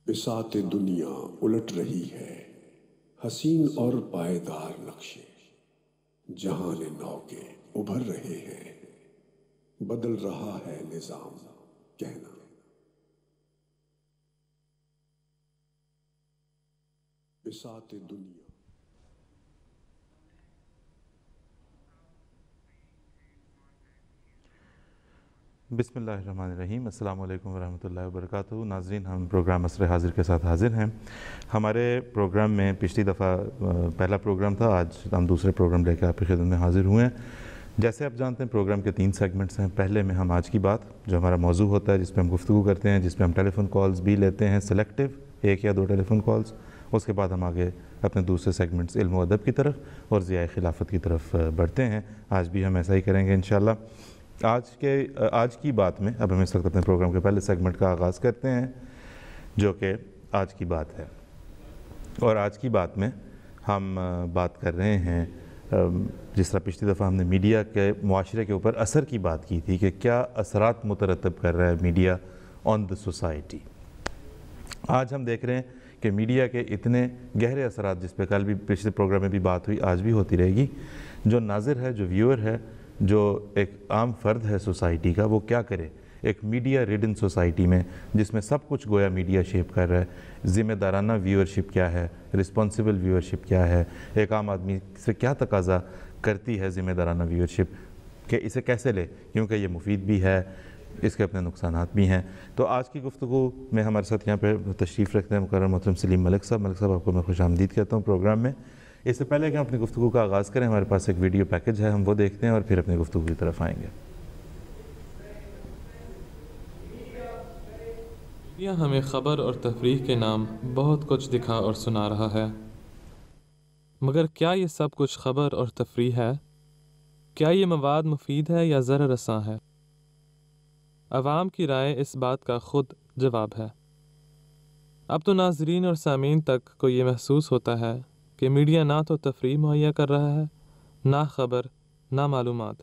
بساط دنیا الٹ رہی ہے، حسین اور پائیدار نقشے جہان نو کے ابھر رہے ہیں، بدل رہا ہے نظام کہنا۔ بساط دنیا بسم اللہ الرحمن الرحیم۔ السلام علیکم ورحمۃ اللہ وبرکاتہ۔ ناظرین، ہم پروگرام عصر حاضر کے ساتھ حاضر ہیں۔ ہمارے پروگرام میں پچھلی دفعہ پہلا پروگرام تھا، آج ہم دوسرے پروگرام لے کے آپ کی خدمت میں حاضر ہوئے ہیں۔ جیسے آپ جانتے ہیں پروگرام کے 3 سیگمنٹس ہیں۔ پہلے میں ہم آج کی بات، جو ہمارا موضوع ہوتا ہے، جس پہ ہم گفتگو کرتے ہیں، جس پہ ہم ٹیلی فون کالز بھی لیتے ہیں، سلیکٹیو 1 یا 2 ٹیلی فون کالز۔ اس کے بعد ہم آگے اپنے دوسرے سیگمنٹس علم و ادب کی طرف اور ضیاء خلافت کی طرف بڑھتے ہیں۔ آج بھی ہم ایسا ہی کریں گے انشاءاللہ۔ آج کی بات میں اب ہم اس وقت اپنے پروگرام کے پہلے سیگمنٹ کا آغاز کرتے ہیں، جو کہ آج کی بات ہے۔ اور آج کی بات میں ہم بات کر رہے ہیں، جس طرح پچھلی دفعہ ہم نے میڈیا کے معاشرے کے اوپر اثر کی بات کی تھی کہ کیا اثرات مترتب کر رہا ہے میڈیا آن دا سوسائٹی۔ آج ہم دیکھ رہے ہیں کہ میڈیا کے اتنے گہرے اثرات، جس پہ کل بھی پچھلے پروگرام میں بھی بات ہوئی، آج بھی ہوتی رہے گی۔ جو ناظر ہے، جو ویور ہے، جو ایک عام فرد ہے سوسائٹی کا، وہ کیا کرے ایک میڈیا ریڈن سوسائٹی میں، جس میں سب کچھ گویا میڈیا شیپ کر رہا ہے۔ ذمہ دارانہ ویورشپ کیا ہے، رسپانسیبل ویورشپ کیا ہے، ایک عام آدمی سے کیا تقاضا کرتی ہے ذمہ دارانہ ویورشپ، کہ اسے کیسے لے، کیونکہ یہ مفید بھی ہے، اس کے اپنے نقصانات بھی ہیں۔ تو آج کی گفتگو میں ہمارے ساتھ یہاں پہ تشریف رکھتے ہیں مکرم محترم سلیم ملک صاحب۔ ملک صاحب، آپ کو میں خوش آمدید کہتا ہوں پروگرام میں۔ اس سے پہلے کہ ہم اپنی گفتگو کا آغاز کریں، ہمارے پاس ایک ویڈیو پیکج ہے، ہم وہ دیکھتے ہیں اور پھر اپنی گفتگو کی طرف آئیں گے۔ میڈیا ہمیں خبر اور تفریح کے نام بہت کچھ دکھا اور سنا رہا ہے، مگر کیا یہ سب کچھ خبر اور تفریح ہے؟ کیا یہ مواد مفید ہے یا ضرر رساں ہے؟ عوام کی رائے اس بات کا خود جواب ہے۔ اب تو ناظرین اور سامعین تک کو یہ محسوس ہوتا ہے کہ میڈیا نہ تو تفریح مہیا کر رہا ہے، نہ خبر، نہ معلومات،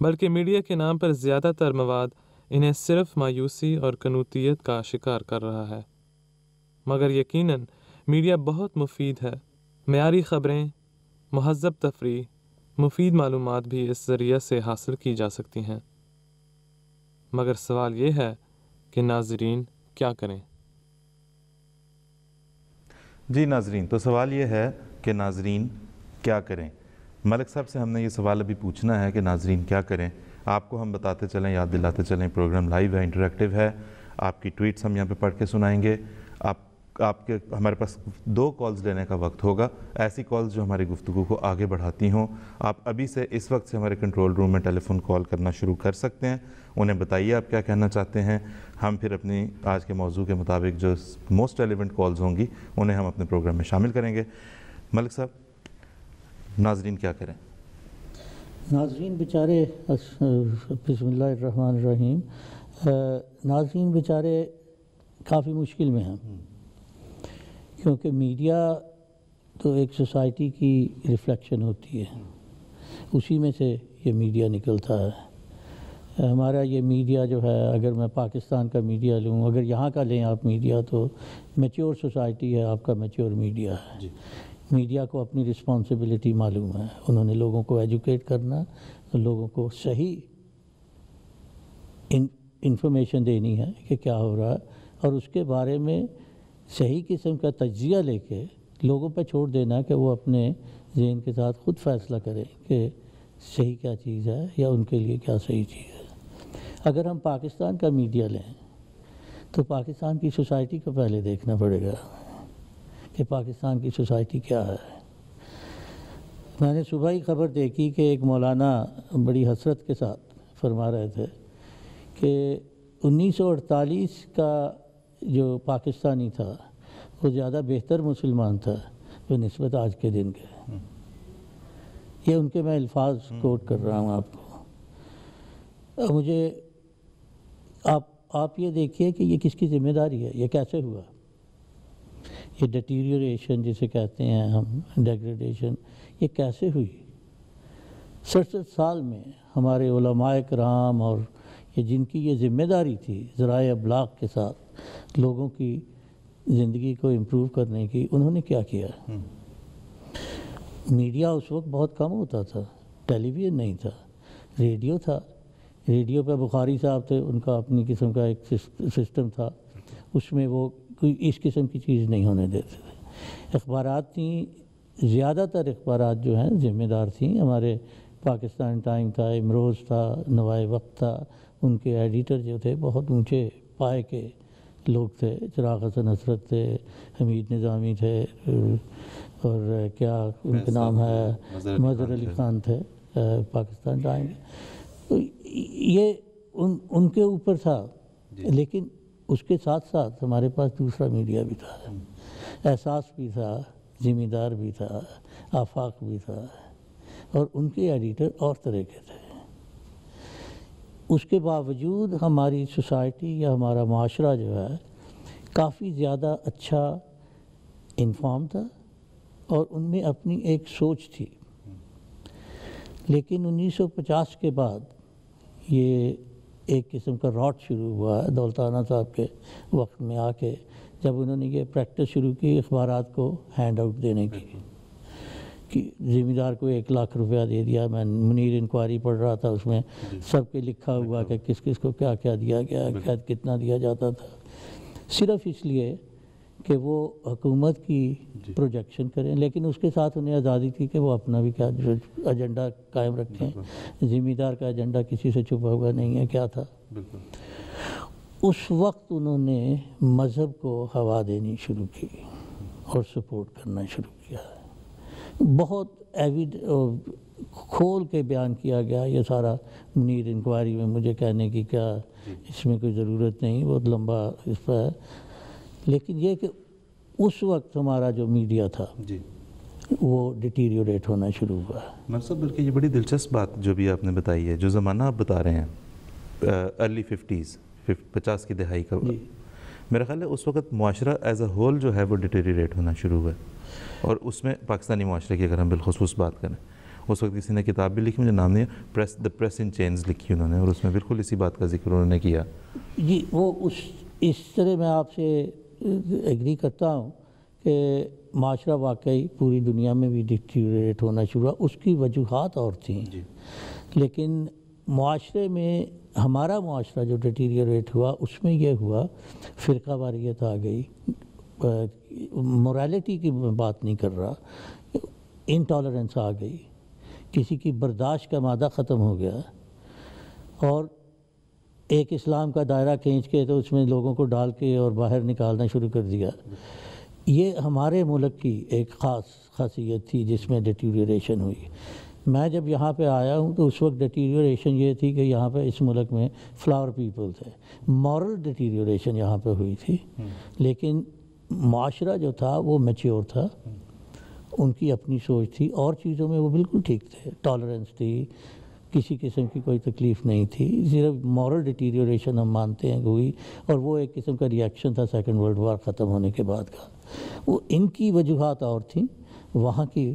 بلکہ میڈیا کے نام پر زیادہ تر مواد انہیں صرف مایوسی اور قنوطیت کا شکار کر رہا ہے۔ مگر یقیناً میڈیا بہت مفید ہے۔ معیاری خبریں، مہذب تفریح، مفید معلومات بھی اس ذریعے سے حاصل کی جا سکتی ہیں۔ مگر سوال یہ ہے کہ ناظرین کیا کریں؟ جی ناظرین، تو سوال یہ ہے کہ ناظرین کیا کریں۔ ملک صاحب سے ہم نے یہ سوال ابھی پوچھنا ہے کہ ناظرین کیا کریں۔ آپ کو ہم بتاتے چلیں، یاد دلاتے چلیں، پروگرام لائیو ہے، انٹریکٹیو ہے۔ آپ کی ٹویٹس ہم یہاں پہ پڑھ کے سنائیں گے۔ آپ کے ہمارے پاس 2 کالز لینے کا وقت ہوگا، ایسی کالز جو ہماری گفتگو کو آگے بڑھاتی ہوں۔ آپ ابھی سے اس وقت سے ہمارے کنٹرول روم میں ٹیلی فون کال کرنا شروع کر سکتے ہیں۔ انہیں بتائیے آپ کیا کہنا چاہتے ہیں۔ ہم پھر اپنی آج کے موضوع کے مطابق جو موسٹ ریلیونٹ کالز ہوں گی، انہیں ہم اپنے پروگرام میں شامل کریں گے۔ ملک صاحب، ناظرین کیا کریں؟ ناظرین بیچارے، بسم اللہ الرحمن الرحیم، ناظرین بیچارے کافی مشکل میں ہیں، کیونکہ میڈیا تو ایک سوسائٹی کی ریفلیکشن ہوتی ہے، اسی میں سے یہ میڈیا نکلتا ہے۔ ہمارا یہ میڈیا جو ہے، اگر میں پاکستان کا میڈیا لوں، اگر یہاں کا لیں آپ میڈیا، تو میچور سوسائٹی ہے، آپ کا میچور میڈیا ہے۔ میڈیا کو اپنی رسپانسبلٹی معلوم ہے، انہوں نے لوگوں کو ایجوکیٹ کرنا، لوگوں کو صحیح انفارمیشن دینی ہے کہ کیا ہو رہا ہے، اور اس کے بارے میں صحیح قسم کا تجزیہ لے کے لوگوں پہ چھوڑ دینا کہ وہ اپنے ذہن کے ساتھ خود فیصلہ کریں کہ صحیح کیا چیز ہے یا ان کے لیے کیا صحیح چیز ہے۔ اگر ہم پاکستان کا میڈیا لیں تو پاکستان کی سوسائٹی کو پہلے دیکھنا پڑے گا کہ پاکستان کی سوسائٹی کیا ہے۔ میں نے صبح ہی خبر دیکھی کہ ایک مولانا بڑی حسرت کے ساتھ فرما رہے تھے کہ 1948 کا جو پاکستانی تھا وہ زیادہ بہتر مسلمان تھا بنسبت آج کے دن کے۔ یہ ان کے میں الفاظ کوٹ کر رہا ہوں آپ کو۔ مجھے آپ یہ دیکھیے کہ یہ کس کی ذمہ داری ہے، یہ کیسے ہوا؟ یہ ڈیٹیریوریشن جسے کہتے ہیں ہم، ڈیگریڈیشن، یہ کیسے ہوئی؟ 67 سال میں ہمارے علماء کرام اور یہ جن کی یہ ذمہ داری تھی ذرائع ابلاغ کے ساتھ لوگوں کی زندگی کو امپروو کرنے کی انہوں نے کیا کیا. میڈیا اس وقت بہت کم ہوتا تھا، ٹیلی ویژن نہیں تھا، ریڈیو تھا. ریڈیو پہ بخاری صاحب تھے، ان کا اپنی قسم کا ایک سسٹم تھا، اس میں وہ کوئی اس قسم کی چیز نہیں ہونے دیتے تھے. اخبارات تھیں، زیادہ تر اخبارات جو ہیں ذمہ دار تھیں. ہمارے پاکستان ٹائم تھا، امروز تھا، نوائے وقت تھا، ان کے ایڈیٹر جو تھے بہت اونچے پائے کے لوگ تھے. چراغ حسن حسرت تھے، حمید نظامی تھے، اور کیا ان کا نام ہے، مظہر علی خان تھے پاکستان ٹائم. یہ ان کے اوپر تھا. لیکن اس کے ساتھ ساتھ ہمارے پاس دوسرا میڈیا بھی تھا، احساس بھی تھا، ذمہ دار بھی تھا، آفاق بھی تھا، اور ان کے ایڈیٹر اور طرح کے تھے. اس کے باوجود ہماری سوسائٹی یا ہمارا معاشرہ جو ہے کافی زیادہ اچھا انفارم تھا، اور ان میں اپنی ایک سوچ تھی. لیکن 1950 کے بعد یہ ایک قسم کا راٹ شروع ہوا ہے دولتانہ صاحب کے وقت میں آ کے، جب انہوں نے یہ پریکٹس شروع کی اخبارات کو ہینڈ آؤٹ دینے کی، کہ ذمہ دار کو 1 لاکھ روپیہ دے دیا. میں منیر انکوائری پڑھ رہا تھا، اس میں سب کے لکھا ہوا کہ کس کس کو کیا کیا دیا گیا، کتنا دیا جاتا تھا، صرف اس لیے کہ وہ حکومت کی پروجیکشن کریں. لیکن اس کے ساتھ انہیں آزادی تھی کہ وہ اپنا بھی کیا ایجنڈا قائم رکھیں. ذمہ دار کا ایجنڈا کسی سے چھپا ہوا نہیں ہے. کیا تھا؟ اس وقت انہوں نے مذہب کو ہوا دینی شروع کی اور سپورٹ کرنا شروع کیا. بہت کھول کے بیان کیا گیا یہ سارا منیر انکوائری میں. مجھے کہنے کی کیا اس میں کوئی ضرورت نہیں، بہت لمبا اس پہ ہے. لیکن یہ کہ اس وقت ہمارا جو میڈیا تھا وہ ڈیٹیریوریٹ ہونا شروع ہوا. صاحب بلکہ یہ بڑی دلچسپ بات جو بھی آپ نے بتائی ہے، جو زمانہ آپ بتا رہے ہیں ارلی 50 کی دہائی کا، میرا خیال ہے اس وقت معاشرہ ایز اے ہول جو ہے وہ ڈیٹیریوریٹ ہونا شروع ہوا. اور اس میں پاکستانی معاشرے کی اگر ہم بالخصوص بات کریں، اس وقت کسی نے کتاب بھی لکھی، مجھے نام نہیں ہے، دا پریس ان چینز لکھی انہوں نے، اور اس میں بالکل اسی بات کا ذکر انہوں نے کیا. جی وہ اس طرح میں آپ سے ایگری کرتا ہوں کہ معاشرہ واقعی پوری دنیا میں بھی ڈیٹیریوریٹ ہونا شروع ہوا. اس کی وجوہات اور تھیں. لیکن معاشرے میں ہمارا معاشرہ جو ڈیٹیریوریٹ ہوا، اس میں یہ ہوا فرقہ واریت آ گئی. موریلٹی کی میں بات نہیں کر رہا، انٹالرنس آ گئی، کسی کی برداشت کا مادہ ختم ہو گیا، اور ایک اسلام کا دائرہ کھینچ کے تو اس میں لوگوں کو ڈال کے اور باہر نکالنا شروع کر دیا. یہ ہمارے ملک کی ایک خاصیت تھی جس میں ڈیٹیریوریشن ہوئی. میں جب یہاں پہ آیا ہوں تو اس وقت ڈیٹیریوریشن یہ تھی کہ یہاں پہ اس ملک میں فلاور پیپل تھے. مورل ڈیٹیریوریشن یہاں پہ ہوئی تھی، لیکن معاشرہ جو تھا وہ میچیور تھا. ان کی اپنی سوچ تھی، اور چیزوں میں وہ بالکل ٹھیک تھے. ٹالرنس تھی، کسی قسم کی کوئی تکلیف نہیں تھی. صرف مورل ڈیٹیریوریشن ہم مانتے ہیں ہوئی، اور وہ ایک قسم کا ریئیکشن تھا سیکنڈ ورلڈ وار ختم ہونے کے بعد کا. وہ ان کی وجوہات اور تھیں، وہاں کی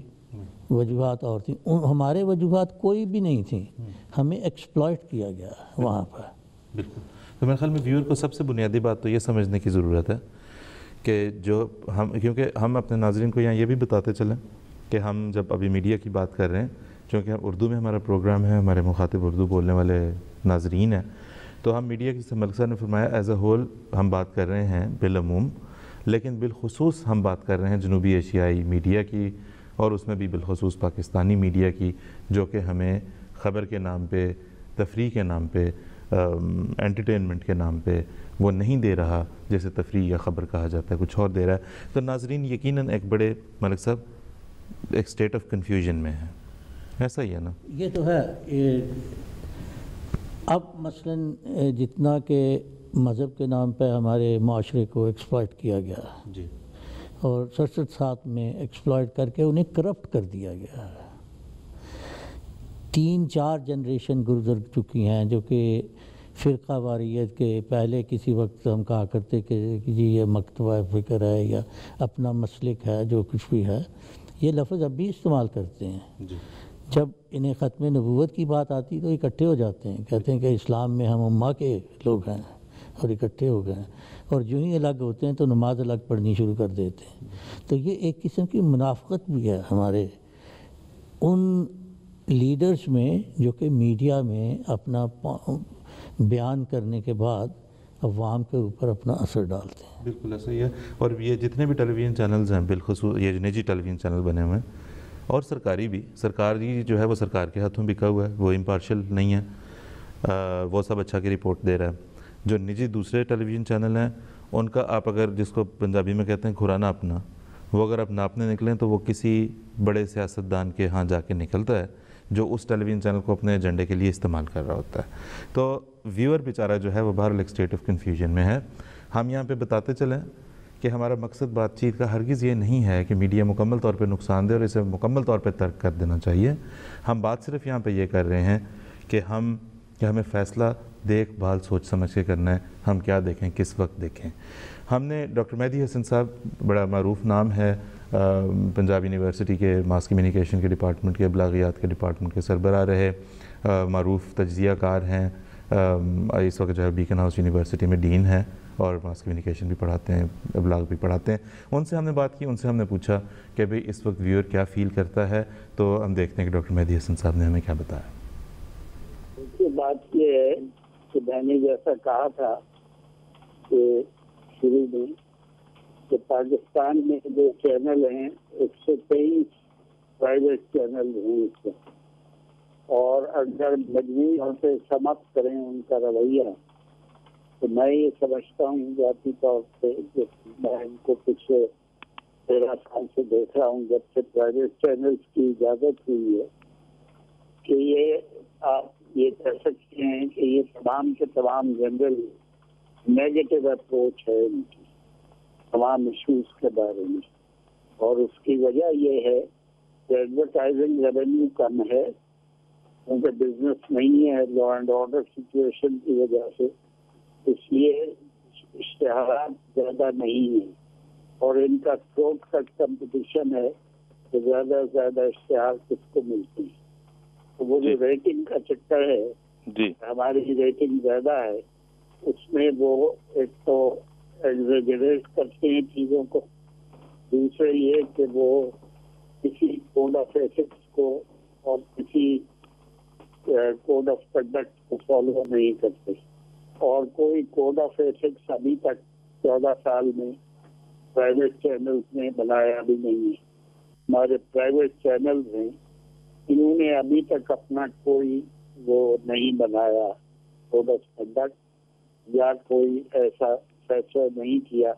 وجوہات اور تھیں. ہمارے وجوہات کوئی بھی نہیں تھیں. ہمیں ایکسپلائٹ کیا گیا وہاں پر. بالکل. تو میرے خیال میں ویور کو سب سے بنیادی بات تو یہ سمجھنے کی ضرورت ہے کہ جو کیونکہ ہم اپنے ناظرین کو یہاں یہ بھی بتاتے چلیں کہ ہم جب ابھی میڈیا کی بات کر رہے ہیں، چونکہ اردو میں ہمارا پروگرام ہے، ہمارے مخاطب اردو بولنے والے ناظرین ہیں، تو ہم میڈیا کی ملک صاحب نے فرمایا ایز اے ہول ہم بات کر رہے ہیں بالعموم، لیکن بالخصوص ہم بات کر رہے ہیں جنوبی ایشیائی میڈیا کی، اور اس میں بھی بالخصوص پاکستانی میڈیا کی، جو کہ ہمیں خبر کے نام پہ، تفریح کے نام پہ، انٹرٹینمنٹ کے نام پہ وہ نہیں دے رہا جیسے تفریح یا خبر کہا جاتا ہے، کچھ اور دے رہا ہے. تو ناظرین یقیناً ایک بڑے ملک صاحب ایک سٹیٹ آف کنفیوژن میں ہے. ایسا ہی ہے نا؟ یہ تو ہے. اب مثلاً جتنا کہ مذہب کے نام پہ ہمارے معاشرے کو ایکسپلائٹ کیا گیا، جی، اور 67 میں ایکسپلائٹ کر کے انہیں کرپٹ کر دیا گیا. 3-4 جنریشن گزر چکی ہیں جو کہ فرقہ واریت کے پہلے کسی وقت ہم کہا کرتے کہ جی یہ مکتبہ فکر ہے یا اپنا مسلک ہے، جو کچھ بھی ہے، یہ لفظ اب بھی استعمال کرتے ہیں. جب انہیں ختم نبوت کی بات آتی تو اکٹھے ہو جاتے ہیں، کہتے ہیں کہ اسلام میں ہم امہ کے لوگ ہیں اور اکٹھے ہو گئے ہیں. اور جو ہی الگ ہوتے ہیں تو نماز الگ پڑھنی شروع کر دیتے ہیں. تو یہ ایک قسم کی منافقت بھی ہے ہمارے ان لیڈرز میں جو کہ میڈیا میں اپنا بیان کرنے کے بعد عوام کے اوپر اپنا اثر ڈالتے ہیں. بالکل ایسا ہی ہے. اور یہ جتنے بھی ٹیلی ویژن چینلز ہیں بالخصوص یہ نجی ٹیلی ویژن چینل بنے ہوئے ہیں اور سرکاری بھی، سرکاری جو ہے وہ سرکار کے ہاتھوں بکا ہوا ہے، وہ امپارشل نہیں ہے، وہ سب اچھا کی رپورٹ دے رہا ہے. جو نجی دوسرے ٹیلی ویژن چینل ہیں ان کا آپ اگر جس کو پنجابی میں کہتے ہیں کھرانا اپنا، وہ اگر آپ ناپنے نکلیں تو وہ کسی بڑے سیاستدان کے ہاں جا کے نکلتا ہے جو اس ٹیلی ویژن چینل کو اپنے ایجنڈے کے لیے استعمال کر رہا ہوتا ہے. تو ویور بیچارہ جو ہے وہ بہرحال ایک اسٹیٹ آف کنفیوژن میں ہے. ہم یہاں پہ بتاتے چلیں کہ ہمارا مقصد بات چیت کا ہرگز یہ نہیں ہے کہ میڈیا مکمل طور پہ نقصان دے اور اسے مکمل طور پہ ترک کر دینا چاہیے. ہم بات صرف یہاں پہ یہ کر رہے ہیں کہ ہمیں فیصلہ دیکھ بھال سوچ سمجھ کے کرنا ہے، ہم کیا دیکھیں کس وقت دیکھیں. ہم نے ڈاکٹر مہدی حسن صاحب بڑا معروف نام ہے پنجاب یونیورسٹی کے ماس کمیونیکیشن کے ڈپارٹمنٹ کے ابلاغیات کے ڈپارٹمنٹ کے سربراہ رہے، معروف تجزیہ کار ہیں، اس وقت جو ہے بیکن ہاؤس یونیورسٹی میں ڈین ہیں اور ماس کمیونیکیشن بھی پڑھاتے ہیں، ابلاغ بھی پڑھاتے ہیں. ان سے ہم نے بات کی، ان سے ہم نے پوچھا کہ بھئی اس وقت ویور کیا فیل کرتا ہے. تو ہم دیکھتے ہیں کہ ڈاکٹر مہدی حسن صاحب نے ہمیں کیا بتایا. بات یہ ہے کہ میں نے جیسا کہا تھا کہ شروع میں کہ پاکستان میں جو چینل ہیں 123 پرائیویٹ چینل ہیں اس میں، اور اگر مجموعی طور پہ سماپت کریں ان کا رویہ تو میں یہ سمجھتا ہوں ذاتی طور پہ کہ میں ان کو پچھلے 13 سال سے دیکھ رہا ہوں جب سے پرائیویٹ چینلز کی اجازت ہوئی ہے کہ یہ آپ یہ کہہ سکتے ہیں کہ یہ تمام کے تمام جنرل نیگیٹو اپروچ ہے ان کی تمام ایشوز کے بارے میں. اور اس کی وجہ یہ ہے کہ ایڈورٹائزنگ ریونیو کم ہے کیونکہ بزنس نہیں ہے لا اینڈ آرڈر سچویشن کی وجہ سے، اس لیے اشتہارات زیادہ نہیں ہیں اور ان کا شارٹ کٹ کمپٹیشن ہے کہ زیادہ سے زیادہ اشتہار کس کو ملتی ہے. تو وہ جو ریٹنگ کا چکر ہے ہماری ریٹنگ زیادہ ہے اس میں وہ ایک تو ایگزیجریٹ کرتے ہیں چیزوں کو، دوسرے یہ کہ وہ کسی کوڈ آف ایتھکس کو اور کسی کوڈ آف کنڈکٹ کو فالو نہیں کرتے، اور کوئی کوڈ آف ایتھکس ابھی تک 14 سال میں پرائیویٹ چینلز نے بنایا بھی نہیں ہے. ہمارے پرائیویٹ چینلز ہیں انہوں نے ابھی تک اپنا کوئی وہ نہیں بنایا کوڈ آف کنڈکٹ یا کوئی ایسا فیصلہ نہیں کیا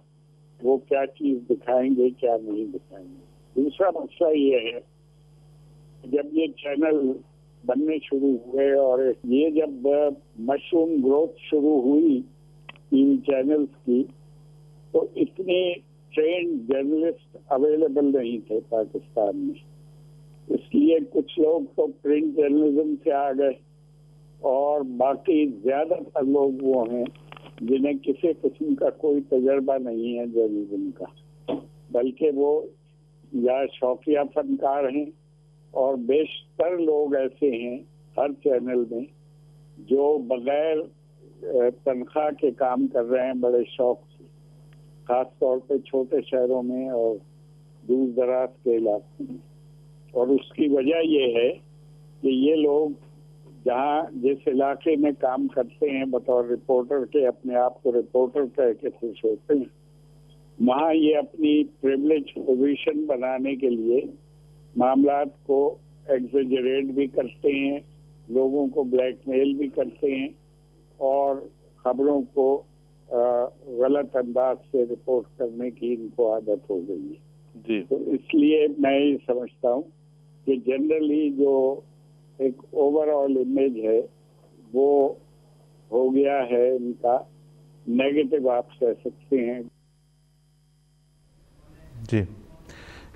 وہ کیا چیز دکھائیں گے کیا نہیں دکھائیں گے. دوسرا مسئلہ یہ ہے جب یہ چینل بننے شروع ہوئے اور یہ جب مشروم گروتھ شروع ہوئی ان چینلز کی تو اتنے ٹرینڈ جرنلسٹ اویلیبل نہیں تھے پاکستان میں، اس لیے کچھ لوگ تو پرنٹ جرنلزم سے آ گئے اور باقی زیادہ تر لوگ وہ ہیں جنہیں کسی قسم کا کوئی تجربہ نہیں ہے جرنلزم کا، بلکہ وہ یا شوقیہ فنکار ہیں اور بیشتر لوگ ایسے ہیں ہر چینل میں جو بغیر تنخواہ کے کام کر رہے ہیں بڑے شوق سے، خاص طور پہ چھوٹے شہروں میں اور دور دراز کے علاقوں میں. اور اس کی وجہ یہ ہے کہ یہ لوگ جہاں جس علاقے میں کام کرتے ہیں بطور رپورٹر کے اپنے آپ کو رپورٹر کہہ کے خوش ہوتے ہیں، وہاں یہ اپنی پریولیج پوزیشن بنانے کے لیے معاملات کو ایگزیجریٹ بھی کرتے ہیں، لوگوں کو بلیک میل بھی کرتے ہیں اور خبروں کو غلط انداز سے رپورٹ کرنے کی ان کو عادت ہو گئی ہے. جی تو اس لیے میں یہ سمجھتا ہوں کہ جنرلی جو ایک اوور آل امیج ہے وہ ہو گیا ہے ان کا نیگیٹو آپ کہہ سکتے ہیں. جی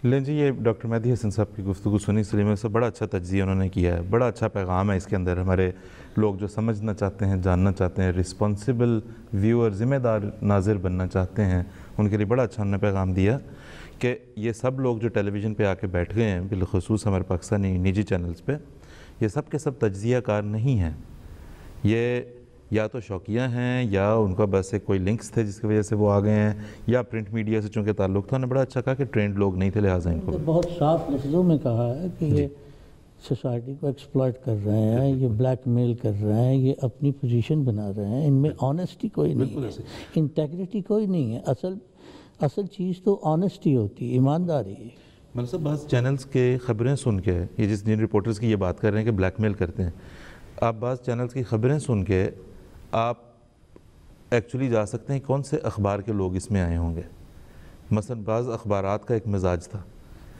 لیں جی، یہ ڈاکٹر مہدی حسن صاحب کی گفتگو سنی سلیم سے بڑا اچھا تجزیہ انہوں نے کیا ہے، بڑا اچھا پیغام ہے اس کے اندر. ہمارے لوگ جو سمجھنا چاہتے ہیں، جاننا چاہتے ہیں، رسپانسبل ویور، ذمہ دار ناظر بننا چاہتے ہیں، ان کے لیے بڑا اچھا انہوں نے پیغام دیا کہ یہ سب لوگ جو ٹیلی ویژن پہ آ کے بیٹھ گئے ہیں بالخصوص ہمارے پاکستانی نجی چینلز پہ، یہ سب کے سب تجزیہ کار نہیں ہیں. یہ یا تو شوقیہ ہیں یا ان کا بس ایک کوئی لنکس تھے جس کی وجہ سے وہ آ گئے ہیں، یا پرنٹ میڈیا سے چونکہ تعلق تھا، انہوں نے بڑا اچھا کہا کہ ٹرینڈ لوگ نہیں تھے لہٰذا ان کو بہت صاف لفظوں میں کہا ہے کہ یہ سوسائٹی کو ایکسپلائٹ کر رہے ہیں، یہ بلیک میل کر رہے ہیں، یہ اپنی پوزیشن بنا رہے ہیں، ان میں آنیسٹی کوئی نہیں ہے، انٹیگریٹی کوئی نہیں ہے۔ اصل چیز تو آنیسٹی ہوتی ہے، ایمانداری ہے۔ مطلب صاحب بعض چینلز کے خبریں سن کے، یہ جن رپورٹرز کی یہ بات کر رہے ہیں کہ بلیک میل کرتے ہیں، آپ بعض چینلز کی خبریں سن کے آپ ایکچولی جا سکتے ہیں کون سے اخبار کے لوگ اس میں آئے ہوں گے۔ مثلا بعض اخبارات کا ایک مزاج تھا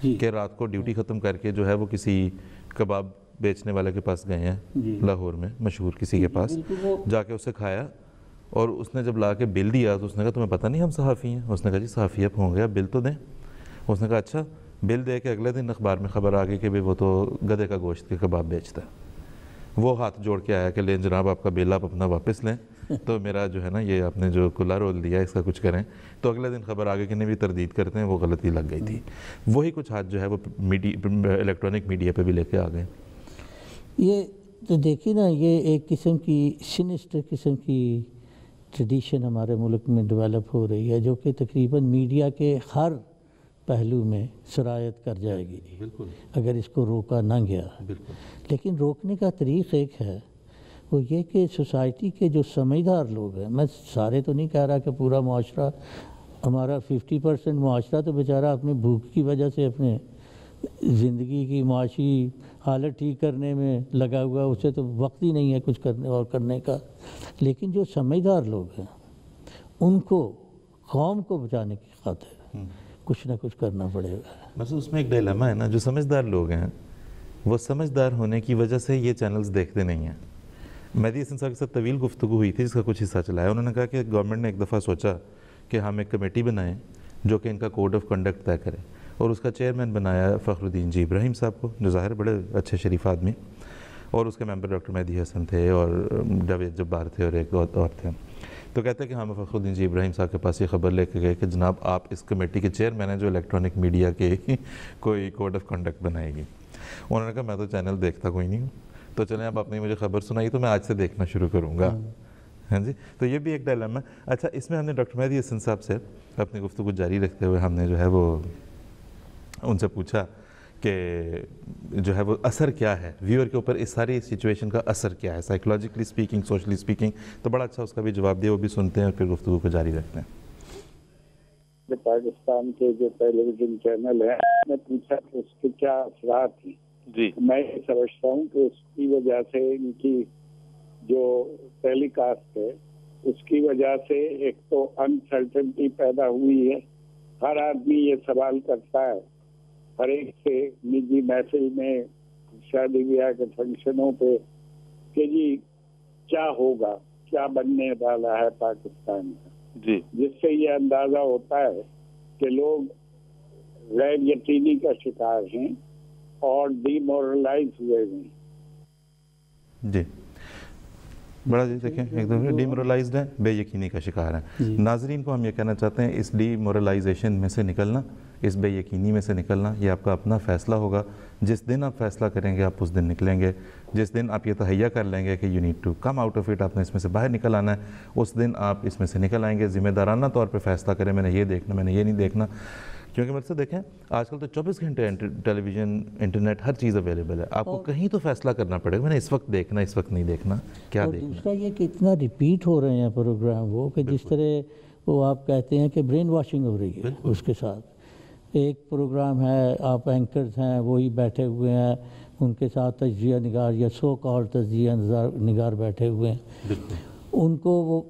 کہ رات کو ڈیوٹی ختم کر کے جو ہے وہ کسی کباب بیچنے والے کے پاس گئے ہیں لاہور میں، مشہور کسی کے پاس جا کے اسے کھایا، اور اس نے جب لا کے بل دیا تو اس نے کہا تمہیں پتہ نہیں ہم صحافی ہیں؟ اس نے کہا جی صحافی اب ہوں گے، اب بل تو دیں۔ اس نے کہا اچھا، بل دے کے اگلے دن اخبار میں خبر آ گئی کہ وہ تو گدھے کا گوشت کے کباب بیچتا ہے۔ وہ ہاتھ جوڑ کے آیا کہ لیں جناب آپ کا بل آپ اپنا واپس لیں، تو میرا جو ہے نا یہ آپ نے جو کلا رول دیا اس کا کچھ کریں۔ تو اگلے دن خبر آگے کہ بھی تردید کرتے ہیں وہ غلطی لگ گئی تھی۔ وہی کچھ ہاتھ جو ہے وہ الیکٹرانک میڈیا پہ بھی لے کے آ گئے۔ یہ تو دیکھیے نا، یہ ایک قسم کی سینسٹر قسم کی ٹریڈیشن ہمارے ملک میں ڈیولپ ہو رہی ہے، جو کہ تقریباً میڈیا کے ہر پہلو میں سرایت کر جائے گی اگر اس کو روکا نہ گیا۔ لیکن روکنے کا طریق ایک ہے، وہ یہ کہ سوسائٹی کے جو سمجھدار لوگ ہیں، میں سارے تو نہیں کہہ رہا کہ پورا معاشرہ، ہمارا 50% معاشرہ تو بیچارہ اپنی بھوک کی وجہ سے اپنے زندگی کی معاشی حالت ٹھیک کرنے میں لگا ہوا، اسے تو وقت ہی نہیں ہے کچھ کرنے کا۔ لیکن جو سمجھدار لوگ ہیں ان کو قوم کو بچانے کی خاطر کچھ نہ کچھ کرنا پڑے گا۔ بس اس میں ایک ڈائلیما ہے نا، جو سمجھدار لوگ ہیں وہ سمجھدار ہونے کی وجہ سے یہ چینلز دیکھتے نہیں ہیں۔ مہدی حسن صاحب کے ساتھ طویل گفتگو ہوئی تھی جس کا کچھ حصہ چلایا، انہوں نے کہا کہ گورنمنٹ نے ایک دفعہ سوچا کہ ہم ایک کمیٹی بنائیں جو کہ ان کا کوڈ آف کنڈکٹ طے کرے، اور اس کا چیئرمین بنایا فخر الدین جی ابراہیم صاحب کو، جو ظاہر بڑے اچھے شریف آدمی، اور اس کے ممبر ڈاکٹر مہدی حسن تھے اور جاوید جبار تھے اور ایک اور تھے۔ تو کہتے ہیں کہ ہم فخر الدین جی ابراہیم صاحب کے پاس یہ خبر لے کے گئے کہ جناب آپ اس کمیٹی کے چیئرمین ہیں جو الیکٹرانک میڈیا کے کوئی کوڈ آف کنڈکٹ بنائے گی۔ انہوں نے کہا میں تو چینل دیکھتا کوئی نہیں ہوں، تو چلیں اب آپ نے مجھے خبر سنائی تو میں آج سے دیکھنا شروع کروں گا۔ ہاں جی، تو یہ بھی ایک ڈائلیما ہے۔ اچھا، اس میں ہم نے ڈاکٹر مہدی حسن صاحب سے اپنی گفتگو جاری رکھتے ہوئے ہم نے جو ہے وہ ان سے پوچھا کہ جو ہے وہ اثر کیا ہے ویور کے اوپر، اس ساری سچویشن کا اثر کیا ہے سائیکولوجیکلی سپیکنگ، سوشلی سپیکنگ، تو بڑا اچھا اس کا بھی جواب دیا، وہ بھی سنتے ہیں اور پھر گفتگو کو جاری رکھتے ہیں۔ پاکستان کے جو ٹیلی ویژن چینل ہیں، میں پوچھا کہ اس کے کیا اثرات ہیں۔ جی، میں یہ سمجھتا ہوں کہ اس کی وجہ سے ان کی جو ٹیلی کاسٹ ہے اس کی وجہ سے ایک تو انسرٹنٹی پیدا ہوئی ہے۔ ہر آدمی یہ سوال کرتا ہے ہر ایک سے نجی محفل میں، شادی بیاہ کے فنکشنوں پہ، کہ جی کیا ہوگا، کیا بننے والا ہے پاکستان کا، جی، جس سے یہ اندازہ ہوتا ہے کہ لوگ غیر یقینی کا شکار ہیں اور ڈی مورلائز ہوئے ہیں۔ جی بڑا جی دیکھیں ایک دم ڈی مورلائزڈ ہیں، بے یقینی کا شکار ہیں۔ ناظرین کو ہم یہ کہنا چاہتے ہیں اس ڈی مورلائزیشن میں سے نکلنا، اس بے یقینی میں سے نکلنا، یہ آپ کا اپنا فیصلہ ہوگا۔ جس دن آپ فیصلہ کریں گے آپ اس دن نکلیں گے، جس دن آپ یہ تہیہ کر لیں گے کہ you need to come out of it, آپ نے اس میں سے باہر نکل آنا ہے، اس دن آپ اس میں سے نکل آئیں گے۔ ذمہ دارانہ طور پہ فیصلہ کریں میں نے یہ دیکھنا، میں نے یہ نہیں دیکھنا، کیونکہ مجھ سے دیکھیں آج کل تو 24 گھنٹے ٹیلی ویژن، انٹرنیٹ، ہر چیز اویلیبل ہے، آپ کو کہیں تو فیصلہ کرنا پڑے گا، میں نے اس وقت دیکھنا، اس وقت نہیں دیکھنا، کیا دیکھنا۔ دوسرا یہ کہ اتنا ریپیٹ ہو رہے ہیں پروگرام وہ، کہ جس طرح وہ آپ کہتے ہیں کہ برین واشنگ ہو رہی ہے اس کے ساتھ۔ ایک پروگرام ہے، آپ اینکرز ہیں وہی بیٹھے ہوئے ہیں، ان کے ساتھ تجزیہ نگار یا سو کال تجزیہ نگار بیٹھے ہوئے ہیں، ان کو وہ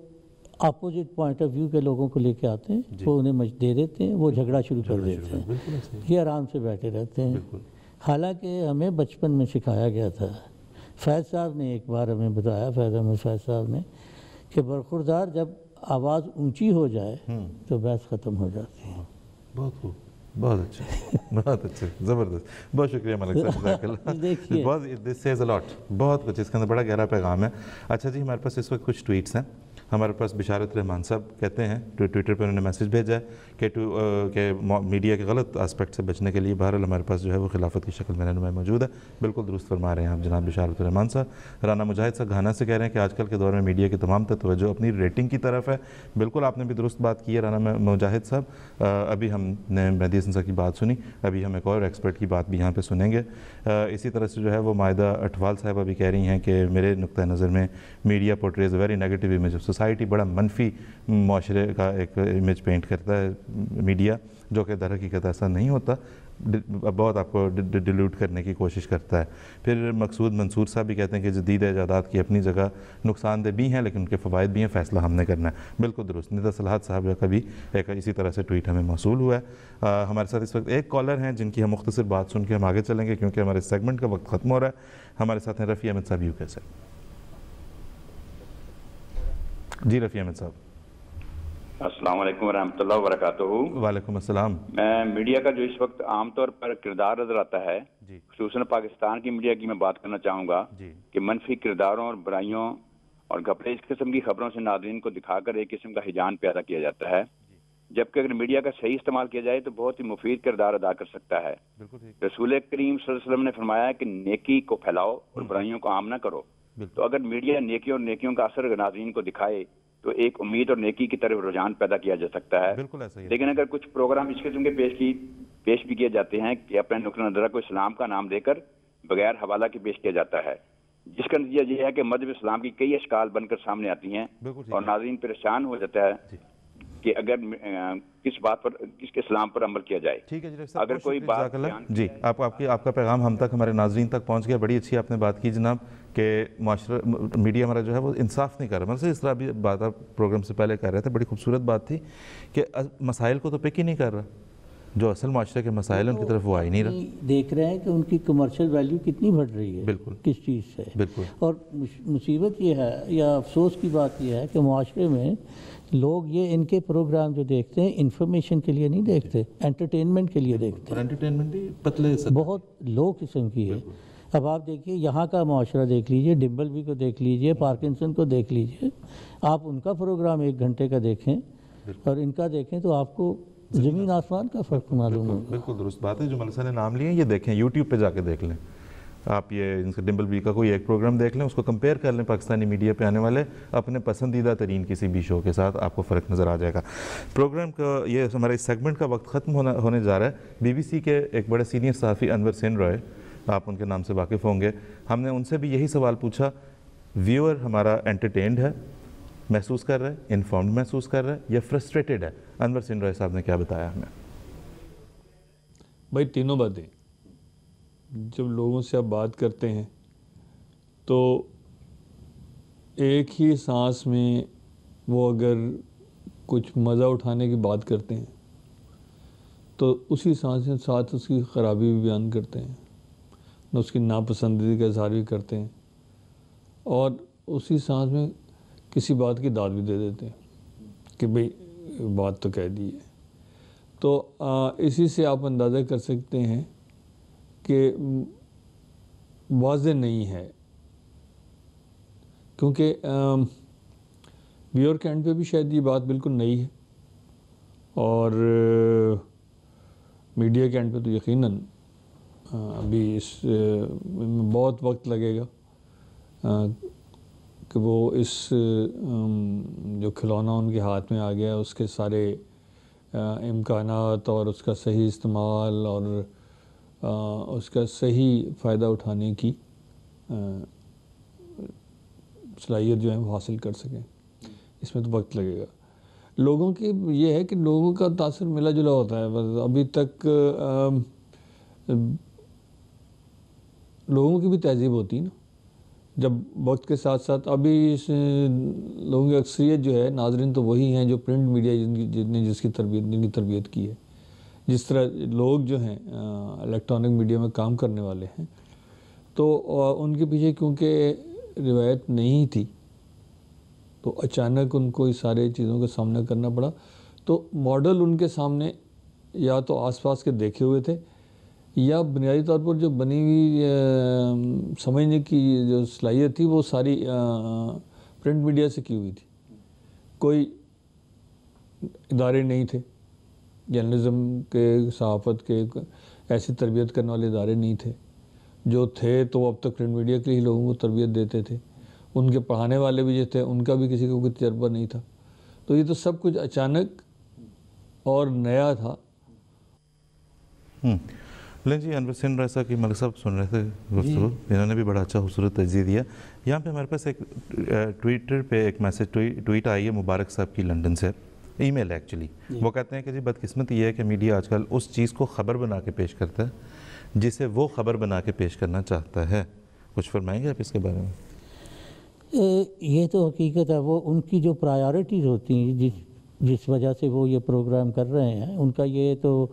اپوزٹ پوائنٹ آف ویو کے لوگوں کو لے کے آتے ہیں، وہ انہیں دے دیتے ہیں، وہ جھگڑا شروع کر دیتے ہیں، یہ آرام سے بیٹھے رہتے ہیں۔ حالانکہ ہمیں بچپن میں سکھایا گیا تھا، فیض صاحب نے ایک بار ہمیں بتایا، فیض احمد فیض صاحب نے، کہ برخوردار جب آواز اونچی ہو جائے تو بحث ختم ہو جاتی ہے۔ بہت خوب، بہت اچھا، بہت اچھا، زبردست، بہت شکریہ ملک صاحب، جزاک اللہ، بہت دس سیز اے لاٹ، بہت کچھ اس کے اندر بڑا گہرا پیغام ہے۔ اچھا جی، ہمارے پاس اس وقت کچھ ٹویٹس ہیں، ہمارے پاس بشارت رحمان صاحب کہتے ہیں ٹویٹر پہ انہوں نے میسیج بھیجا ہے کہ میڈیا کے غلط آسپیکٹ سے بچنے کے لیے بہرحال ہمارے پاس جو ہے وہ خلافت کی شکل میں رہنمائی موجود ہے. بالکل درست فرما رہے ہیں آپ جناب بشارت الرحمان صاحب. رانا مجاہد صاحب گھانا سے کہہ رہے ہیں کہ آج کل کے دور میں میڈیا کی تمام توجہ اپنی ریٹنگ کی طرف ہے. بالکل آپ نے بھی درست بات کی ہے رانا مجاہد صاحب. ابھی ہم نے مہدی حسن صاحب کی بات سنی, ابھی ہم ایک اور ایکسپرٹ کی بات بھی یہاں پہ سنیں گے. اسی طرح سے جو ہے وہ مائدہ اٹھوال صاحبہ بھی کہہ رہی ہیں کہ میرے نقطہ نظر میں media portrays very negative image of society. بڑا منفی معاشرے کا ایک امیج پینٹ کرتا ہے میڈیا, جو کہ در حقیقت ایسا نہیں ہوتا, بہت آپ کو ڈیلیوٹ کرنے کی کوشش کرتا ہے. پھر مقصود منصور صاحب بھی کہتے ہیں کہ جدید ایجادات کی اپنی جگہ نقصان دہ بھی ہیں لیکن ان کے فوائد بھی ہیں, فیصلہ ہم نے کرنا ہے. بالکل درست. ندا صلاحات صاحب کا بھی ایک اسی طرح سے ٹویٹ ہمیں موصول ہوا ہے. ہمارے ساتھ اس وقت ایک کالر ہیں جن کی ہم مختصر بات سن کے ہم آگے چلیں گے کیونکہ ہمارے سیگمنٹ کا وقت ختم ہو رہا ہے. ہمارے ساتھ ہیں رفیع احمد صاحب یو کے سے. جی رفیع احمد صاحب. السلام علیکم ورحمۃ اللہ وبرکاتہ. وعلیکم السلام. میں میڈیا کا جو اس وقت عام طور پر کردار نظر آتا ہے, خصوصاً پاکستان کی میڈیا کی میں بات کرنا چاہوں گا کہ منفی کرداروں اور برائیوں اور گھپلے اس قسم کی خبروں سے ناظرین کو دکھا کر ایک قسم کا ہیجان پیدا کیا جاتا ہے, جبکہ اگر میڈیا کا صحیح استعمال کیا جائے تو بہت ہی مفید کردار ادا کر سکتا ہے. رسول کریم صلی اللہ علیہ وسلم نے فرمایا کہ نیکی کو پھیلاؤ اور برائیوں کو عام نہ کرو. تو اگر میڈیا نیکی اور نیکیوں کا اثر ناظرین کو دکھائے تو ایک امید اور نیکی کی طرف رجحان پیدا کیا جا سکتا ہے. لیکن اگر کچھ پروگرام اس قسم کے پیش بھی کیے جاتے ہیں کہ اپنے نقطہ نظر کو اسلام کا نام دے کر بغیر حوالہ کے پیش کیا جاتا ہے, جس کا نتیجہ یہ ہے کہ مذہب اسلام کی کئی اشکال بن کر سامنے آتی ہیں اور ناظرین پریشان ہو جاتا ہے کہ اگر کس بات پر کس اسلام پر عمل کیا جائے. ٹھیک ہے جی, اگر کوئی بات جی آپ کا پیغام ہم تک ہمارے ناظرین تک پہنچ گیا. بڑی اچھی آپ نے بات کی جناب کہ معاشرہ میڈیا ہمارا جو ہے وہ انصاف نہیں کر رہا. مطلب اس طرح بھی بات آپ پروگرام سے پہلے کہہ رہے تھے, بڑی خوبصورت بات تھی کہ مسائل کو تو پک ہی نہیں کر رہا, جو اصل معاشرے کے مسائل ہیں ان کی طرف وہ آ ہی نہیں رہا. دیکھ رہے ہیں کہ ان کی کمرشل ویلیو کتنی بڑھ رہی ہے, بالکل کس چیز سے. بالکل. اور مصیبت یہ ہے یا افسوس کی بات یہ ہے کہ معاشرے میں لوگ یہ ان کے پروگرام جو دیکھتے ہیں انفارمیشن کے لیے نہیں دیکھتے, انٹرٹینمنٹ کے لیے دیکھتے ہیں. انٹرٹینمنٹ بھی پتلے بہت لو قسم کی ہے. اب آپ دیکھیے یہاں کا معاشرہ دیکھ لیجئے, ڈمبلبی کو دیکھ لیجئے, پارکنسن کو دیکھ لیجئے. آپ ان کا پروگرام 1 گھنٹے کا دیکھیں اور ان کا دیکھیں تو آپ کو زمین آسمان کا فرق معلوم ہوگا. بالکل درست بات ہے. جو ملسہ نے نام لیے یہ دیکھیں, یوٹیوب پہ جا کے دیکھ لیں آپ, یہ ان سے ڈمبل بی کا کوئی ایک پروگرام دیکھ لیں, اس کو کمپیئر کر لیں پاکستانی میڈیا پہ آنے والے اپنے پسندیدہ ترین کسی بھی شو کے ساتھ, آپ کو فرق نظر آ جائے گا. پروگرام کا یہ ہمارے اس سیگمنٹ کا وقت ختم ہونے جا رہا ہے. بی بی سی کے ایک بڑے سینئر صحافی انور سین رائے, آپ ان کے نام سے واقف ہوں گے, ہم نے ان سے بھی یہی سوال پوچھا. ویور ہمارا انٹرٹینڈ ہے, محسوس کر رہا ہے, انفارمڈ محسوس کر رہا ہے یا فرسٹریٹڈ ہے؟ انور سین رائے صاحب نے کیا بتایا ہمیں؟ بھائی تینوں باتیں. جب لوگوں سے آپ بات کرتے ہیں تو ایک ہی سانس میں وہ اگر کچھ مزہ اٹھانے کی بات کرتے ہیں تو اسی سانس کے ساتھ اس کی خرابی بھی بیان کرتے ہیں, اس کی ناپسندیدگی کا اظہار بھی کرتے ہیں اور اسی سانس میں کسی بات کی داد بھی دے دیتے ہیں کہ بھئی بات تو کہہ دی ہے. تو اسی سے آپ اندازہ کر سکتے ہیں کہ واضح نہیں ہے, کیونکہ ویور کے اینڈ پہ بھی شاید یہ بات بالکل نئی ہے اور میڈیا کے اینڈ پہ تو یقیناً ابھی اس میں بہت وقت لگے گا کہ وہ اس جو کھلونا ان کے ہاتھ میں آ گیا اس کے سارے امکانات اور اس کا صحیح استعمال اور اس کا صحیح فائدہ اٹھانے کی صلاحیت جو ہے وہ حاصل کر سکیں. اس میں تو وقت لگے گا. لوگوں کی یہ ہے کہ لوگوں کا تاثر ملا جلا ہوتا ہے. بس ابھی تک لوگوں کی بھی تہذیب ہوتی ہے نا, جب وقت کے ساتھ ساتھ ابھی لوگوں کی اکثریت جو ہے ناظرین تو وہی ہیں جو پرنٹ میڈیا جن کی تربیت کی ہے. جس طرح لوگ جو ہیں الیکٹرانک میڈیا میں کام کرنے والے ہیں تو ان کے پیچھے کیونکہ روایت نہیں تھی تو اچانک ان کو اس سارے چیزوں کا سامنا کرنا پڑا. تو ماڈل ان کے سامنے یا تو آس پاس کے دیکھے ہوئے تھے یا بنیادی طور پر جو بنی ہوئی سمجھنے کی جو صلاحیت تھی وہ ساری پرنٹ میڈیا سے کی ہوئی تھی. کوئی ادارے نہیں تھے جرنلزم کے، صحافت کے، ایسی تربیت کرنے والے ادارے نہیں تھے. جو تھے تو وہ اب تک پرنٹ میڈیا کے ہی لوگوں کو تربیت دیتے تھے. ان کے پڑھانے والے بھی جو تھے ان کا بھی کسی کو کوئی تجربہ نہیں تھا. تو یہ تو سب کچھ اچانک اور نیا تھا. لیں جی، انور سین رائے صاحب کی ملک صاحب سن رہے تھے گفتگو، انہوں نے بھی بڑا اچھا خوبصورت تجزیہ دیا. یہاں پہ ہمارے پاس ایک ٹویٹر پہ ایک میسج ٹویٹ آئی ہے مبارک صاحب کی لنڈن سے، ای میل ایکچولی. وہ کہتے ہیں کہ جی بدقسمتی یہ ہے کہ میڈیا آج کل اس چیز کو خبر بنا کے پیش کرتا ہے جسے وہ خبر بنا کے پیش کرنا چاہتا ہے. کچھ فرمائیں گے آپ اس کے بارے میں؟ یہ تو حقیقت ہے، وہ ان کی جو پرائیورٹیز ہوتی ہیں جس وجہ سے وہ یہ پروگرام کر رہے ہیں، ان کا یہ تو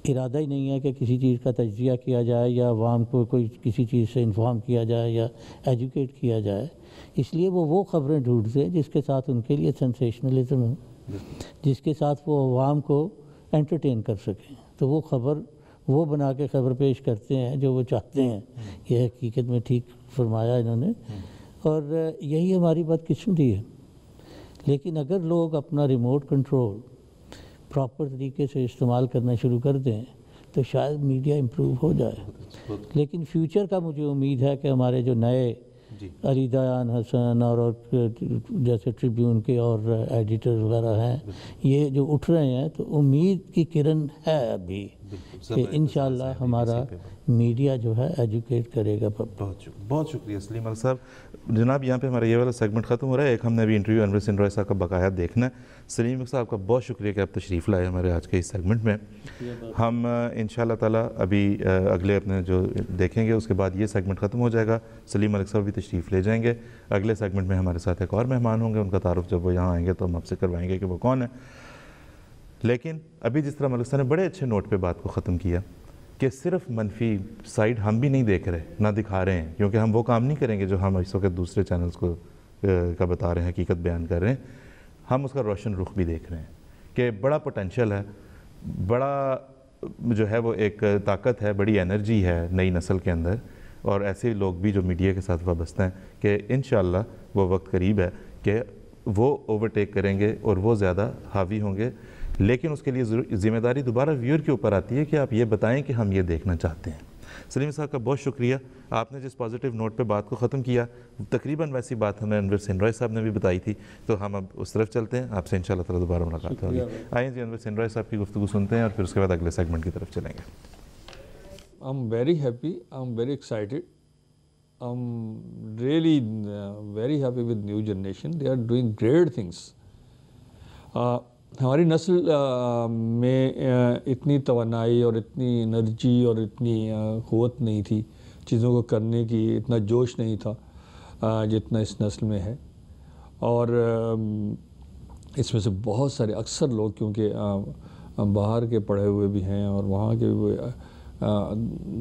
ارادہ ہی نہیں ہے کہ کسی چیز کا تجزیہ کیا جائے یا عوام کو کوئی کسی چیز سے انفارم کیا جائے یا ایجوکیٹ کیا جائے. اس لیے وہ خبریں ڈھونڈتے ہیں جس کے ساتھ ان کے لیے سینسیشنلزم ہو، جس کے ساتھ وہ عوام کو انٹرٹین کر سکیں. تو وہ خبر وہ بنا کے خبر پیش کرتے ہیں جو وہ چاہتے ہیں. یہ حقیقت میں ٹھیک فرمایا انہوں نے، اور یہی ہماری بدقسمتی ہے. لیکن اگر لوگ اپنا ریموٹ کنٹرول پراپر طریقے سے استعمال کرنا شروع کر دیں تو شاید میڈیا امپروو ہو جائے. لیکن فیوچر کا مجھے امید ہے کہ ہمارے جو نئے علی دیان حسن اور جیسے ٹریبیون کے اور ایڈیٹر وغیرہ ہیں، یہ جو اٹھ رہے ہیں، تو امید کی کرن ہے ابھی کہ انشاءاللہ ہمارا میڈیا جو ہے ایجوکیٹ کرے گا. بہت شکریہ سلیم ملک صاحب. جناب یہاں پہ ہمارا یہ والا سیگمنٹ ختم ہو رہا ہے. ایک ہم نے ابھی انٹرویو انور سین رائے صاحب کا بقایا دیکھنا ہے. سلیم ملک صاحب کا بہت شکریہ کہ آپ تشریف لائے ہمارے آج کے اس سیگمنٹ میں. ہم انشاءاللہ تعالیٰ ابھی اگلے اپنے جو دیکھیں گے اس کے بعد یہ سیگمنٹ ختم ہو جائے گا. سلیم ملک صاحب بھی تشریف لے جائیں گے. اگلے سیگمنٹ میں ہمارے ساتھ ایک اور مہمان ہوں گے، ان کا تعارف جب وہ یہاں آئیں گے تو ہم آپ سے کروائیں گے کہ وہ کون ہے. لیکن ابھی جس طرح ملک صاحب نے بڑے اچھے نوٹ پہ بات کو ختم کیا کہ صرف منفی سائڈ ہم بھی نہیں دیکھ رہے، نہ دکھا رہے ہیں، کیونکہ ہم وہ کام نہیں کریں گے جو ہم اس وقت دوسرے چینلز کو کا بتا رہے ہیں، حقیقت بیان کر رہے ہیں. ہم اس کا روشن رخ بھی دیکھ رہے ہیں کہ بڑا پوٹینشل ہے، بڑا جو ہے وہ ایک طاقت ہے، بڑی انرجی ہے نئی نسل کے اندر، اور ایسے لوگ بھی جو میڈیا کے ساتھ وابستہ ہیں کہ انشاءاللہ وہ وقت قریب ہے کہ وہ اوورٹیک کریں گے اور وہ زیادہ حاوی ہوں گے. لیکن اس کے لیے ذمہ داری دوبارہ ویور کے اوپر آتی ہے کہ آپ یہ بتائیں کہ ہم یہ دیکھنا چاہتے ہیں. سلیم صاحب کا بہت شکریہ. آپ نے جس پازیٹیو نوٹ پہ بات کو ختم کیا، تقریباً ویسی بات ہمیں انور سین رائے صاحب نے بھی بتائی تھی، تو ہم اب اس طرف چلتے ہیں. آپ سے انشاءاللہ تعالیٰ دوبارہ ملاقات ہوگی. آئیں جی انور سین رائے صاحب کی گفتگو سنتے ہیں اور پھر اس کے بعد اگلے سیگمنٹ کی طرف چلیں گے. I'm very happy, I'm very excited. I'm really very happy with new generation. They are doing great things. ہماری نسل میں اتنی توانائی اور اتنی انرجی اور اتنی قوت نہیں تھی چیزوں کو کرنے کی، اتنا جوش نہیں تھا جتنا اس نسل میں ہے. اور اس میں سے بہت سارے اکثر لوگ کیونکہ باہر کے پڑھے ہوئے بھی ہیں اور وہاں کے بھی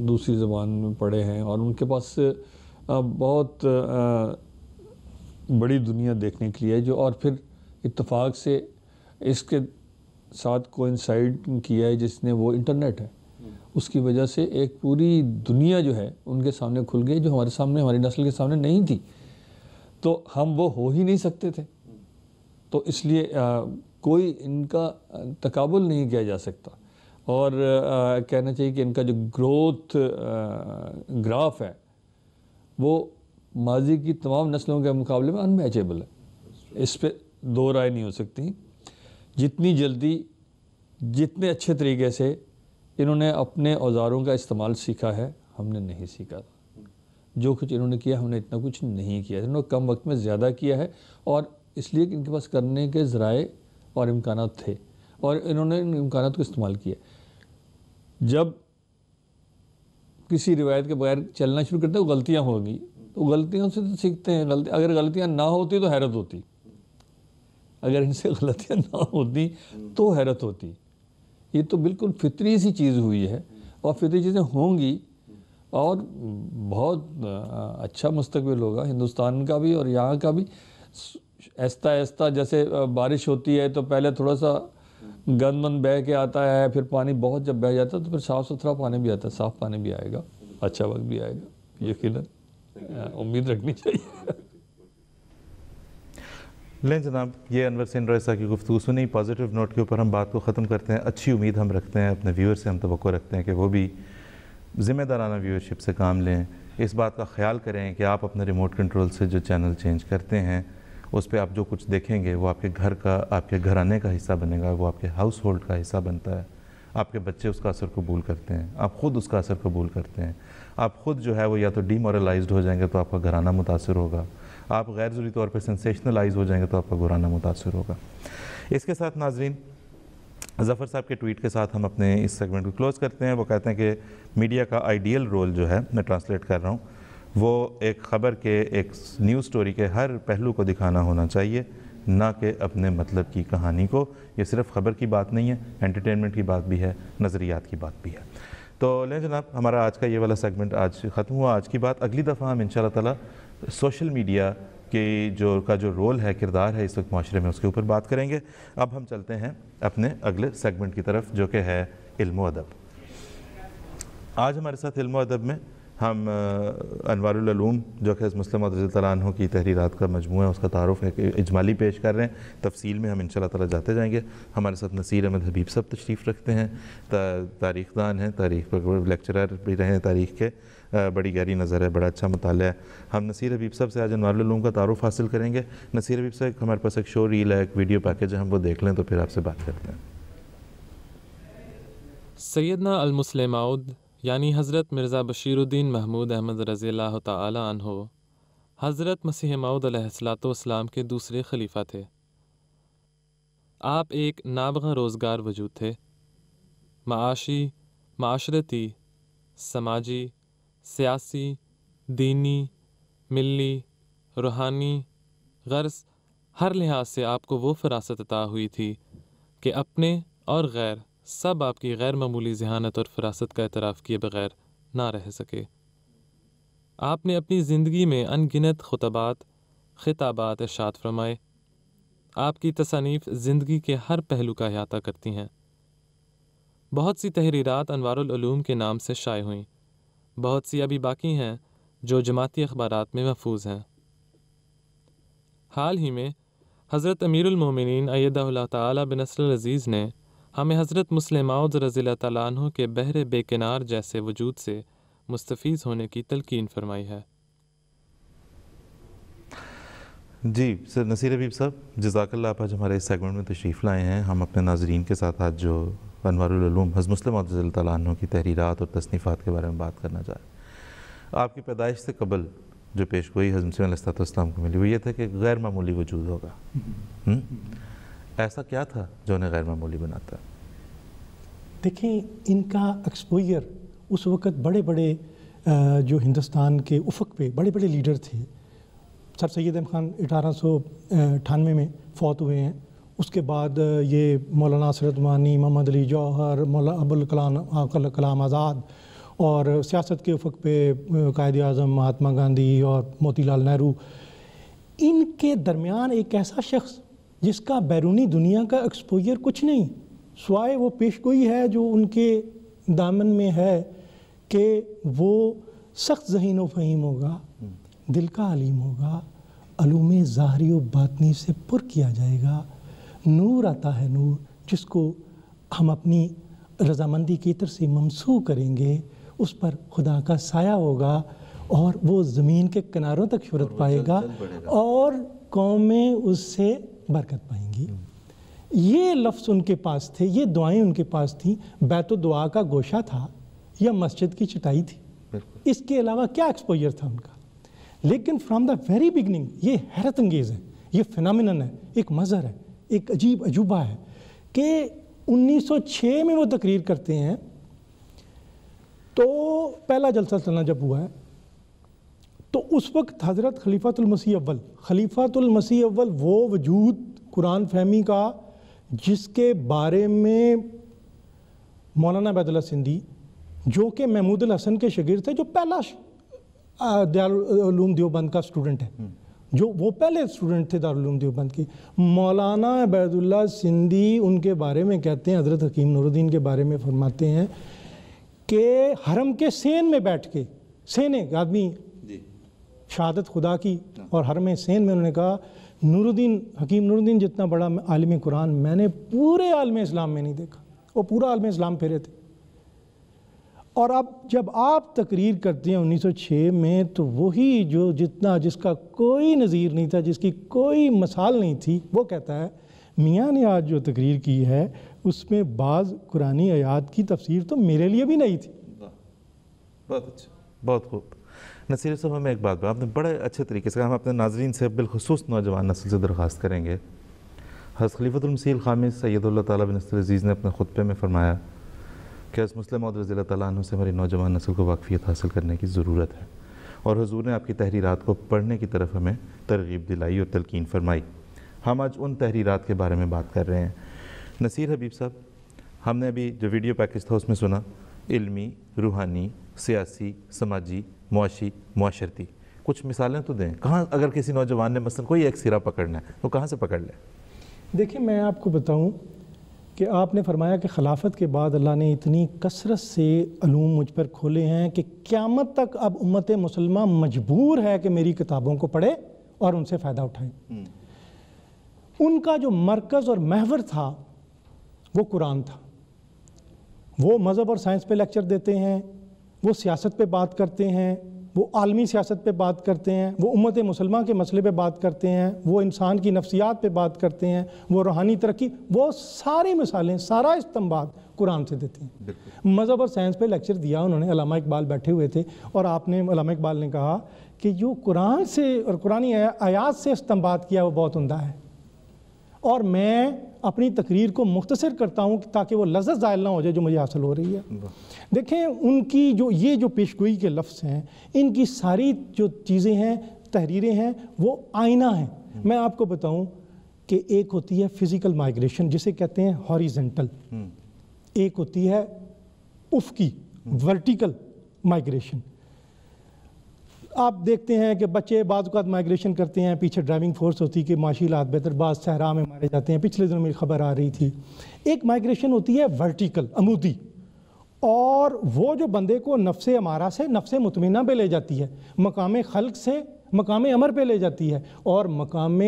دوسری زبان میں پڑھے ہیں اور ان کے پاس بہت بڑی دنیا دیکھنے کے لیے جو، اور پھر اتفاق سے اس کے ساتھ کوئنسائڈ کیا ہے جس نے وہ انٹرنیٹ ہے. اس کی وجہ سے ایک پوری دنیا جو ہے ان کے سامنے کھل گئی جو ہمارے سامنے، ہماری نسل کے سامنے نہیں تھی. تو ہم وہ ہو ہی نہیں سکتے تھے. تو اس لیے کوئی ان کا تقابل نہیں کیا جا سکتا. اور کہنا چاہیے کہ ان کا جو گروتھ گراف ہے وہ ماضی کی تمام نسلوں کے مقابلے میں انمیچیبل ہے. اس پہ دو رائے نہیں ہو سکتی. جتنی جلدی، جتنے اچھے طریقے سے انہوں نے اپنے اوزاروں کا استعمال سیکھا ہے، ہم نے نہیں سیکھا تھا. جو کچھ انہوں نے کیا ہم نے اتنا کچھ نہیں کیا. انہوں نے کم وقت میں زیادہ کیا ہے، اور اس لیے کہ ان کے پاس کرنے کے ذرائع اور امکانات تھے اور انہوں نے ان امکانات کو استعمال کیا. جب کسی روایت کے بغیر چلنا شروع کرتے ہیں وہ غلطیاں ہوگی، تو غلطیوں سے تو سیکھتے ہیں. اگر غلطیاں نہ ہوتی تو حیرت ہوتی. اگر ان سے غلطیاں نہ ہوتی تو حیرت ہوتی. یہ تو بالکل فطری سی چیز ہوئی ہے اور فطری چیزیں ہوں گی اور بہت اچھا مستقبل ہوگا ہندوستان کا بھی اور یہاں کا بھی. آہستہ آہستہ جیسے بارش ہوتی ہے تو پہلے تھوڑا سا گند مند بہہ کے آتا ہے، پھر پانی بہت جب بہہ جاتا ہے تو پھر صاف ستھرا پانی بھی آتا ہے، صاف پانی بھی آئے گا، اچھا وقت بھی آئے گا. یقیناً امید رکھنی چاہیے. لیں جناب، یہ انور سین روئے صاحب کی گفتگو سنی، پازیٹیو نوٹ کے اوپر ہم بات کو ختم کرتے ہیں۔ اچھی امید ہم رکھتے ہیں، اپنے ویور سے ہم توقع رکھتے ہیں کہ وہ بھی ذمہ دارانہ ویورشپ سے کام لیں، اس بات کا خیال کریں کہ آپ اپنے ریموٹ کنٹرول سے جو چینل چینج کرتے ہیں اس پہ آپ جو کچھ دیکھیں گے وہ آپ کے گھر کا، آپ کے گھرانے کا حصہ بنے گا، وہ آپ کے ہاؤس ہولڈ کا حصہ بنتا ہے۔ آپ کے بچے اس کا اثر قبول کرتے ہیں، آپ خود اس کا اثر قبول کرتے ہیں، آپ خود جو ہے وہ یا تو ڈی مورلائزڈ ہو جائیں گے تو آپ کا گھرانہ متاثر ہوگا، آپ غیر ضروری طور پہ سنسیشنلائز ہو جائیں گے تو آپ کا گھرانہ متاثر ہوگا۔ اس کے ساتھ ناظرین، ظفر صاحب کے ٹویٹ کے ساتھ ہم اپنے اس سیگمنٹ کو کلوز کرتے ہیں۔ وہ کہتے ہیں کہ میڈیا کا آئیڈیل رول جو ہے، میں ٹرانسلیٹ کر رہا ہوں، وہ ایک خبر کے، ایک نیوز سٹوری کے ہر پہلو کو دکھانا ہونا چاہیے، نہ کہ اپنے مطلب کی کہانی کو۔ یہ صرف خبر کی بات نہیں ہے، انٹرٹینمنٹ کی بات بھی ہے، نظریات کی بات بھی ہے۔ تو لیں جناب، ہمارا آج کا یہ والا سیگمنٹ آج ختم ہوا۔ آج کی بات، اگلی دفعہ ہم انشاءاللہ تعالی سوشل میڈیا کی جو رول ہے، کردار ہے اس وقت معاشرے میں، اس کے اوپر بات کریں گے۔ اب ہم چلتے ہیں اپنے اگلے سیگمنٹ کی طرف، جو کہ ہے علم و ادب۔ آج ہمارے ساتھ علم و ادب میں ہم انوار العلوم، جو کہ مسلم رضی اللہ عنہ کی تحریرات کا مجموعہ ہے، اس کا تعارف ہے کہ اجمالی پیش کر رہے ہیں، تفصیل میں ہم انشاءاللہ تعالی جاتے جائیں گے۔ ہمارے ساتھ نصیر احمد حبیب صاحب تشریف رکھتے ہیں، تاریخ دان ہیں، تاریخ پر لیکچرر بھی رہے ہیں تاریخ کے، بڑی گہری نظر ہے، بڑا اچھا مطالعہ ہے۔ ہم نصیر حبیب صاحب سے آج انوار العلوم کا تعارف حاصل کریں گے۔ نصیر حبیب صاحب، ہمارے پاس ایک شو ریل ہے، ایک ویڈیو پیکیج ہے، ہم وہ دیکھ لیں تو پھر آپ سے بات کرتے ہیں۔ سیدنا المسلم عود یعنی حضرت مرزا بشیر الدین محمود احمد رضی اللہ تعالی عنہ حضرت مسیح موعود علیہ السلام کے دوسرے خلیفہ تھے۔ آپ ایک نابغہ روزگار وجود تھے، معاشی، معاشرتی، سماجی، سیاسی، دینی، ملی، روحانی، غرض ہر لحاظ سے آپ کو وہ فراست عطا ہوئی تھی کہ اپنے اور غیر سب آپ کی غیر معمولی ذہانت اور فراست کا اعتراف کیے بغیر نہ رہ سکے۔ آپ نے اپنی زندگی میں ان گنت خطبات، خطابات ارشاد فرمائے۔ آپ کی تصانیف زندگی کے ہر پہلو کا احاطہ کرتی ہیں۔ بہت سی تحریرات انوار العلوم کے نام سے شائع ہوئیں، بہت سی ابھی باقی ہیں جو جماعتی اخبارات میں محفوظ ہیں۔ حال ہی میں حضرت امیر المومنین ایدہ اللہ تعالی بنصر العزیز نے ہمیں حضرت مسلم موعود رضی اللہ تعالیٰ عنہ کے بحر بے کنار جیسے وجود سے مستفیض ہونے کی تلقین فرمائی ہے۔ جی سر نصیر حبیب صاحب، جزاک اللہ، آپ آج ہمارے اس سیگمنٹ میں تشریف لائے ہیں۔ ہم اپنے ناظرین کے ساتھ آج جو انوار العلوم حضرت مسلم موعود رضی اللہ تعالیٰ عنہ کی تحریرات اور تصنیفات کے بارے میں بات کرنا چاہ رہے ہیں۔ آپ کی پیدائش سے قبل جو پیش گوئی حضرت مسیح علیہ السلام کو ملی وہ یہ تھا کہ غیر معمولی وجود ہوگا۔ ایسا کیا تھا جو انہیں غیر معمولی بناتا ہے؟ دیکھیں، ان کا ایکسپوئر اس وقت بڑے بڑے جو ہندوستان کے افق پہ بڑے بڑے لیڈر تھے۔ سر سید احمد خان 1898 میں فوت ہوئے ہیں۔ اس کے بعد یہ مولانا اسد عثمانی، محمد علی جوہر، مولانا ابوالکلام آزاد، اور سیاست کے افق پہ قائد اعظم مہاتما گاندھی اور موتی لال نہرو۔ ان کے درمیان ایک ایسا شخص جس کا بیرونی دنیا کا ایکسپوئر کچھ نہیں سوائے وہ پیش گوئی ہے جو ان کے دامن میں ہے کہ وہ سخت ذہین و فہیم ہوگا، دل کا علیم ہوگا، علوم ظاہری و باطنی سے پر کیا جائے گا، نور آتا ہے نور جس کو ہم اپنی رضامندی کی طرف سے ممسوح کریں گے، اس پر خدا کا سایہ ہوگا اور وہ زمین کے کناروں تک شہرت پائے گا اور قومیں اس سے برکت پائیں گی۔ یہ لفظ ان کے پاس تھے، یہ دعائیں ان کے پاس تھیں۔ بیت و دعا کا گوشہ تھا یا مسجد کی چٹائی تھی، اس کے علاوہ کیا ایکسپوئر تھا ان کا؟ لیکن فرام دا ویری بگننگ یہ حیرت انگیز ہے، یہ فینامینن ہے، ایک مظہر ہے، ایک عجیب عجوبہ ہے کہ 1906 میں وہ تقریر کرتے ہیں تو پہلا جلسہ چلنا جب ہوا ہے تو اس وقت حضرت خلیفۃ المسیح اول وہ وجود قرآن فہمی کا جس کے بارے میں مولانا عبید اللہ سندھی جو کہ محمود الحسن کے شاگرد تھے، جو پہلا دارالعلوم دیوبند کا اسٹوڈنٹ ہے، جو وہ پہلے اسٹوڈنٹ تھے دارالعلوم دیوبند کے، مولانا عبید اللہ سندھی ان کے بارے میں کہتے ہیں، حضرت حکیم نور الدین کے بارے میں فرماتے ہیں کہ حرم کے سین میں بیٹھ کے، سین ایک آدمی شہادت خدا کی، اور حرم سین میں انہوں نے کہا حکیم نور الدین جتنا بڑا عالم قرآن میں نے پورے عالم اسلام میں نہیں دیکھا. وہ پورا عالم اسلام پھیرے تھے. اور اب جب آپ تقریر کرتے ہیں 1906 میں تو وہی جو جس کا کوئی نظیر نہیں تھا, جس کی کوئی مثال نہیں تھی, وہ کہتا ہے میاں نے آج جو تقریر کی ہے اس میں بعض قرآنی آیات کی تفسیر تو میرے لیے بھی نہیں تھی. بہت اچھا, بہت خوب. نصیر صاحب ہمیں ایک بات آپ نے بڑے اچھے طریقے سے, ہم اپنے ناظرین سے بالخصوص نوجوان نسل سے درخواست کریں گے. حضرت خلیفۃ المسیح الخامس سید اللہ تعالیٰ بن نصر العزیز نے اپنے خطبے میں فرمایا کہ حضرت مسلم موعود رضی اللہ تعالیٰ عنہ سے ہماری نوجوان نسل کو واقفیت حاصل کرنے کی ضرورت ہے, اور حضور نے آپ کی تحریرات کو پڑھنے کی طرف ہمیں ترغیب دلائی اور تلقین فرمائی. ہم آج ان تحریرات کے بارے میں بات کر رہے ہیں. نصیر حبیب صاحب, ہم نے ابھی جو ویڈیو پیکج تھا اس میں سنا علمی, روحانی, سیاسی, سماجی, معاشی, معاشرتی. کچھ مثالیں تو دیں. کہاں اگر کسی نوجوان نے مثلا کوئی ایک سرا پکڑنا ہے تو کہاں سے پکڑ لے؟ دیکھیں میں آپ کو بتاؤں کہ آپ نے فرمایا کہ خلافت کے بعد اللہ نے اتنی کثرت سے علوم مجھ پر کھولے ہیں کہ قیامت تک اب امت مسلمہ مجبور ہے کہ میری کتابوں کو پڑھے اور ان سے فائدہ اٹھائیں. ان کا جو مرکز اور محور تھا وہ قرآن تھا. وہ مذہب اور سائنس پہ لیکچر دیتے ہیں, وہ سیاست پہ بات کرتے ہیں, وہ عالمی سیاست پہ بات کرتے ہیں, وہ امت مسلمہ کے مسئلے پہ بات کرتے ہیں, وہ انسان کی نفسیات پہ بات کرتے ہیں, وہ روحانی ترقی, وہ ساری مثالیں, سارا استنباط قرآن سے دیتے ہیں. مذہب اور سائنس پہ لیکچر دیا انہوں نے, علامہ اقبال بیٹھے ہوئے تھے اور آپ نے, علامہ اقبال نے کہا کہ جو قرآن سے اور قرآنی آیات سے استنباط کیا وہ بہت عمدہ ہے, اور میں اپنی تقریر کو مختصر کرتا ہوں تاکہ وہ لذت زائل نہ ہو جائے جو مجھے حاصل ہو رہی ہے. دیکھیں ان کی جو پیشگوئی کے لفظ ہیں, ان کی ساری جو چیزیں ہیں, تحریریں ہیں, وہ آئینہ ہیں. میں آپ کو بتاؤں کہ ایک ہوتی ہے فزیکل مائگریشن جسے کہتے ہیں ہاریزنٹل, ایک ہوتی ہے افقی ورٹیکل مائگریشن. آپ دیکھتے ہیں کہ بچے بعض اوقات مائگریشن کرتے ہیں, پیچھے ڈرائیونگ فورس ہوتی ہے کہ معاشی حالات بہتر, بعض صحرا میں مارے جاتے ہیں. پچھلے دنوں میں خبر آ رہی تھی. ایک مائگریشن ہوتی ہے ورٹیکل, عمودی, اور وہ جو بندے کو نفس امارہ سے نفس مطمئنہ پہ لے جاتی ہے, مقام خلق سے مقام امر پہ لے جاتی ہے, اور مقام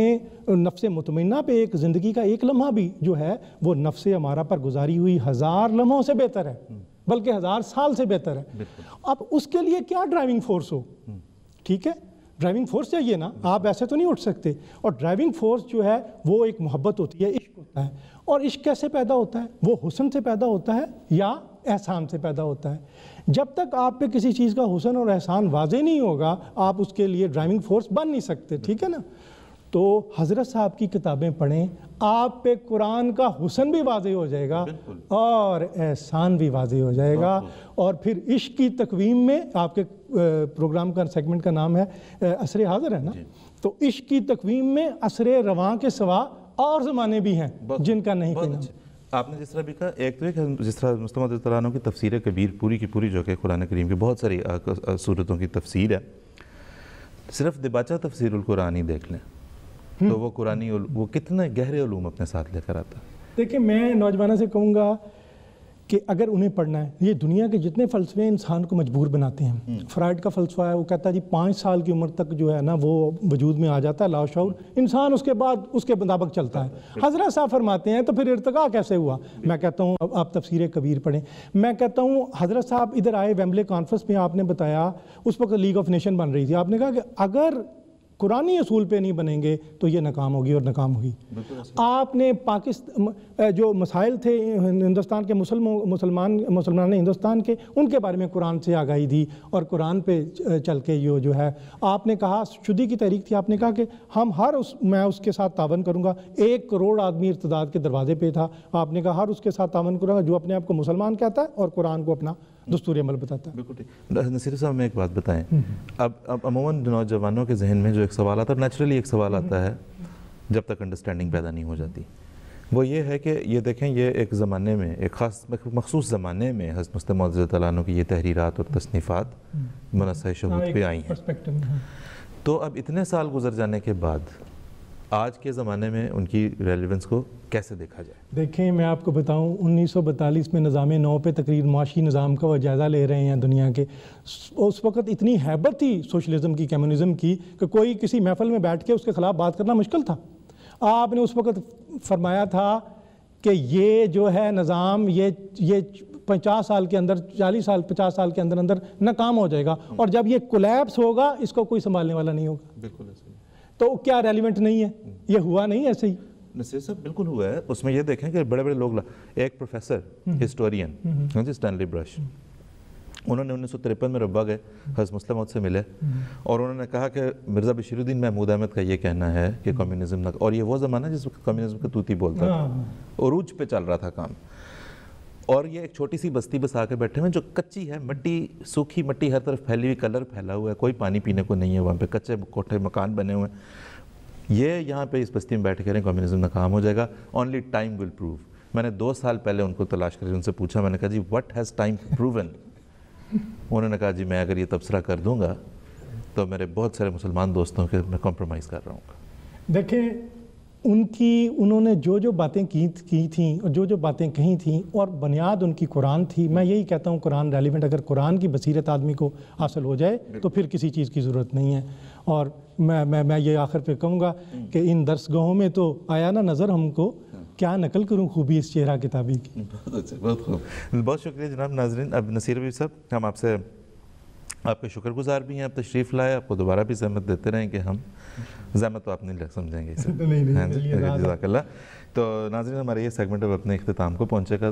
نفس مطمئنہ پہ ایک زندگی کا ایک لمحہ بھی جو ہے وہ نفس امارہ پر گزاری ہوئی 1000 لمحوں سے بہتر ہے, بلکہ 1000 سال سے بہتر ہے. اب اس کے لیے کیا ڈرائیونگ فورس ہو, ٹھیک ہے, ڈرائیونگ فورس چاہیے نا, آپ ایسے تو نہیں اٹھ سکتے. اور ڈرائیونگ فورس جو ہے وہ ایک محبت ہوتی ہے, عشق ہوتا ہے. اور عشق کیسے پیدا ہوتا ہے؟ وہ حسن سے پیدا ہوتا ہے یا احسان سے پیدا ہوتا ہے. جب تک آپ پہ کسی چیز کا حسن اور احسان واضح نہیں ہوگا آپ اس کے لیے ڈرائیونگ فورس بن نہیں سکتے, ٹھیک ہے نا. تو حضرت صاحب کی کتابیں پڑھیں, آپ پہ قرآن کا حسن بھی واضح ہو جائے گا اور احسان بھی واضح ہو جائے گا. اور پھر عشق کی تقویم میں, آپ کے پروگرام کا سیگمنٹ کا نام ہے عصر حاضر ہے نا, تو عشق کی تقویم میں عصر رواں کے سوا اور زمانے بھی ہیں جن کا نہیں کوئی نام. آپ نے جس طرح بھی کہا, ایک تو کہ جس طرح مسلم موعود عنہ کی تفسیر کبیر پوری کی پوری جو کہ قرآن کریم کی بہت ساری صورتوں کی تفسیر ہے, صرف دباچہ تفسیر القرآن ہی دیکھ لیں تو وہ قرآنی وہ کتنے گہرے علوم اپنے ساتھ لے کر آتا ہے. دیکھیں میں نوجوانوں سے کہوں گا کہ اگر انہیں پڑھنا ہے, یہ دنیا کے جتنے فلسفے انسان کو مجبور بناتے ہیں. فرائڈ کا فلسفہ ہے, وہ کہتا ہے جی 5 سال کی عمر تک جو ہے نا وہ وجود میں آ جاتا ہے لاشعور انسان, اس کے بعد اس کے مطابق چلتا ہے. حضرت صاحب فرماتے ہیں تو پھر ارتقاء کیسے ہوا؟ میں کہتا ہوں آپ تفسیر کبیر پڑھیں. میں کہتا ہوں حضرت صاحب ادھر آئے ویمبلے کانفرنس میں, آپ نے بتایا اس وقت لیگ آف نیشن بن رہی تھی, آپ نے کہا کہ اگر قرآنی اصول پہ نہیں بنیں گے تو یہ ناکام ہوگی اور ناکام ہوگی. آپ نے جو مسائل تھے ہندوستان کے مسلمان ہندوستان کے, ان کے بارے میں قرآن سے آگاہی دی اور قرآن پہ چل کے یہ جو ہے آپ نے کہا, شدی کی تحریک تھی, آپ نے کہا کہ میں اس کے ساتھ تعاون کروں گا. 1 کروڑ آدمی ارتداد کے دروازے پہ تھا, آپ نے کہا ہر اس کے ساتھ تعاون کروں گا جو اپنے آپ کو مسلمان کہتا ہے اور قرآن کو اپنا دستور عمل بتاتا ہے. بالکل ٹھیک. نصیر صاحب میں ایک بات بتائیں, اب عموماً نوجوانوں کے ذہن میں جو ایک سوال آتا ہے, نیچرلی ایک سوال آتا ہے جب تک انڈرسٹینڈنگ پیدا نہیں ہو جاتی, وہ یہ ہے کہ یہ دیکھیں یہ ایک زمانے میں, ایک خاص مخصوص زمانے میں حضرت مسلم موعود رضی اللہ عنہ کی یہ تحریرات اور تصنیفات منصہ شہود پہ آئی ہیں. تو اب اتنے سال گزر جانے کے بعد آج کے زمانے میں ان کی ریلیونس کو کیسے دیکھا جائے؟ دیکھیں میں آپ کو بتاؤں 1942 میں نظام نو پہ تقریر معاشی نظام کا وہ جائزہ لے رہے ہیں دنیا کے. اس وقت اتنی ہیبت تھی سوشلزم کی، کمیونزم کی، کہ کوئی کسی محفل میں بیٹھ کے اس کے خلاف بات کرنا مشکل تھا. آپ نے اس وقت فرمایا تھا کہ یہ جو ہے نظام یہ 50 سال کے اندر، 40 سال 50 سال کے اندر ناکام ہو جائے گا، اور جب یہ کولیپس ہوگا اس کو کوئی سنبھالنے والا نہیں ہوگا. بالکل ایسے ہی. تو کیا ریلیونٹ نہیں ہے؟ یہ ہوا نہیں ایسے ہی؟ نصیر صاحب بالکل ہوا ہے. اس میں یہ دیکھیں کہ بڑے بڑے لوگ، ایک پروفیسر ہسٹورین اسٹینلی برش، انہوں نے 1953 میں ربا گئے، حضرت مسلم موعود سے ملے، اور انہوں نے کہا کہ مرزا بشیر الدین محمود احمد کا یہ کہنا ہے کہ کمیونزم نہ، اور یہ وہ زمانہ جس وقت کمیونزم کا توتی بولتا تھا، عروج پہ چل رہا تھا کام. اور یہ ایک چھوٹی سی بستی بسا کے بیٹھے ہوئے جو کچی ہے، مٹی، سوکھی مٹی ہر طرف پھیلی ہوئی، کلر پھیلا ہوا ہے، کوئی پانی پینے کو نہیں ہے وہاں پہ، کچے کوٹھے مکان بنے ہوئے ہیں. یہ یہاں پہ اس بستی میں بیٹھ کے کہہ رہے ہیں کمیونزم ناکام ہو جائے گا، اونلی ٹائم ول پروو. میں نے 2 سال پہلے ان کو تلاش کر ان سے پوچھا، میں نے کہا جی وٹ ہیز ٹائم پروون؟ انہوں نے کہا جی میں اگر یہ تبصرہ کر دوں گا تو میرے بہت سارے مسلمان دوستوں کے میں کمپرومائز کر رہا ہوں. دیکھیں انہوں نے جو باتیں کی تھیں اور جو باتیں کہی تھیں، اور بنیاد ان کی قرآن تھی. میں یہی کہتا ہوں قرآن ریلیونٹ، اگر قرآن کی بصیرت آدمی کو حاصل ہو جائے تو پھر کسی چیز کی ضرورت نہیں ہے. اور میں یہ آخر پہ کہوں گا کہ ان درسگاہوں میں تو آیا نا نظر ہم کو، کیا نقل کروں خوبی اس چہرہ کتابی کی. بہت اچھا، بہت خوب. بہت شکریہ جناب. ناظرین، اب نصیر حبیب صاحب، ہم آپ کے شکر گزار بھی ہیں، آپ تشریف لائے، آپ کو دوبارہ بھی زحمت دیتے رہیں کہ ہم زحمت تو آپ نہیں سمجھیں گے اسے. جزاک اللہ. تو ناظرین، ہمارے یہ سیگمنٹ اب اپنے اختتام کو پہنچے گا.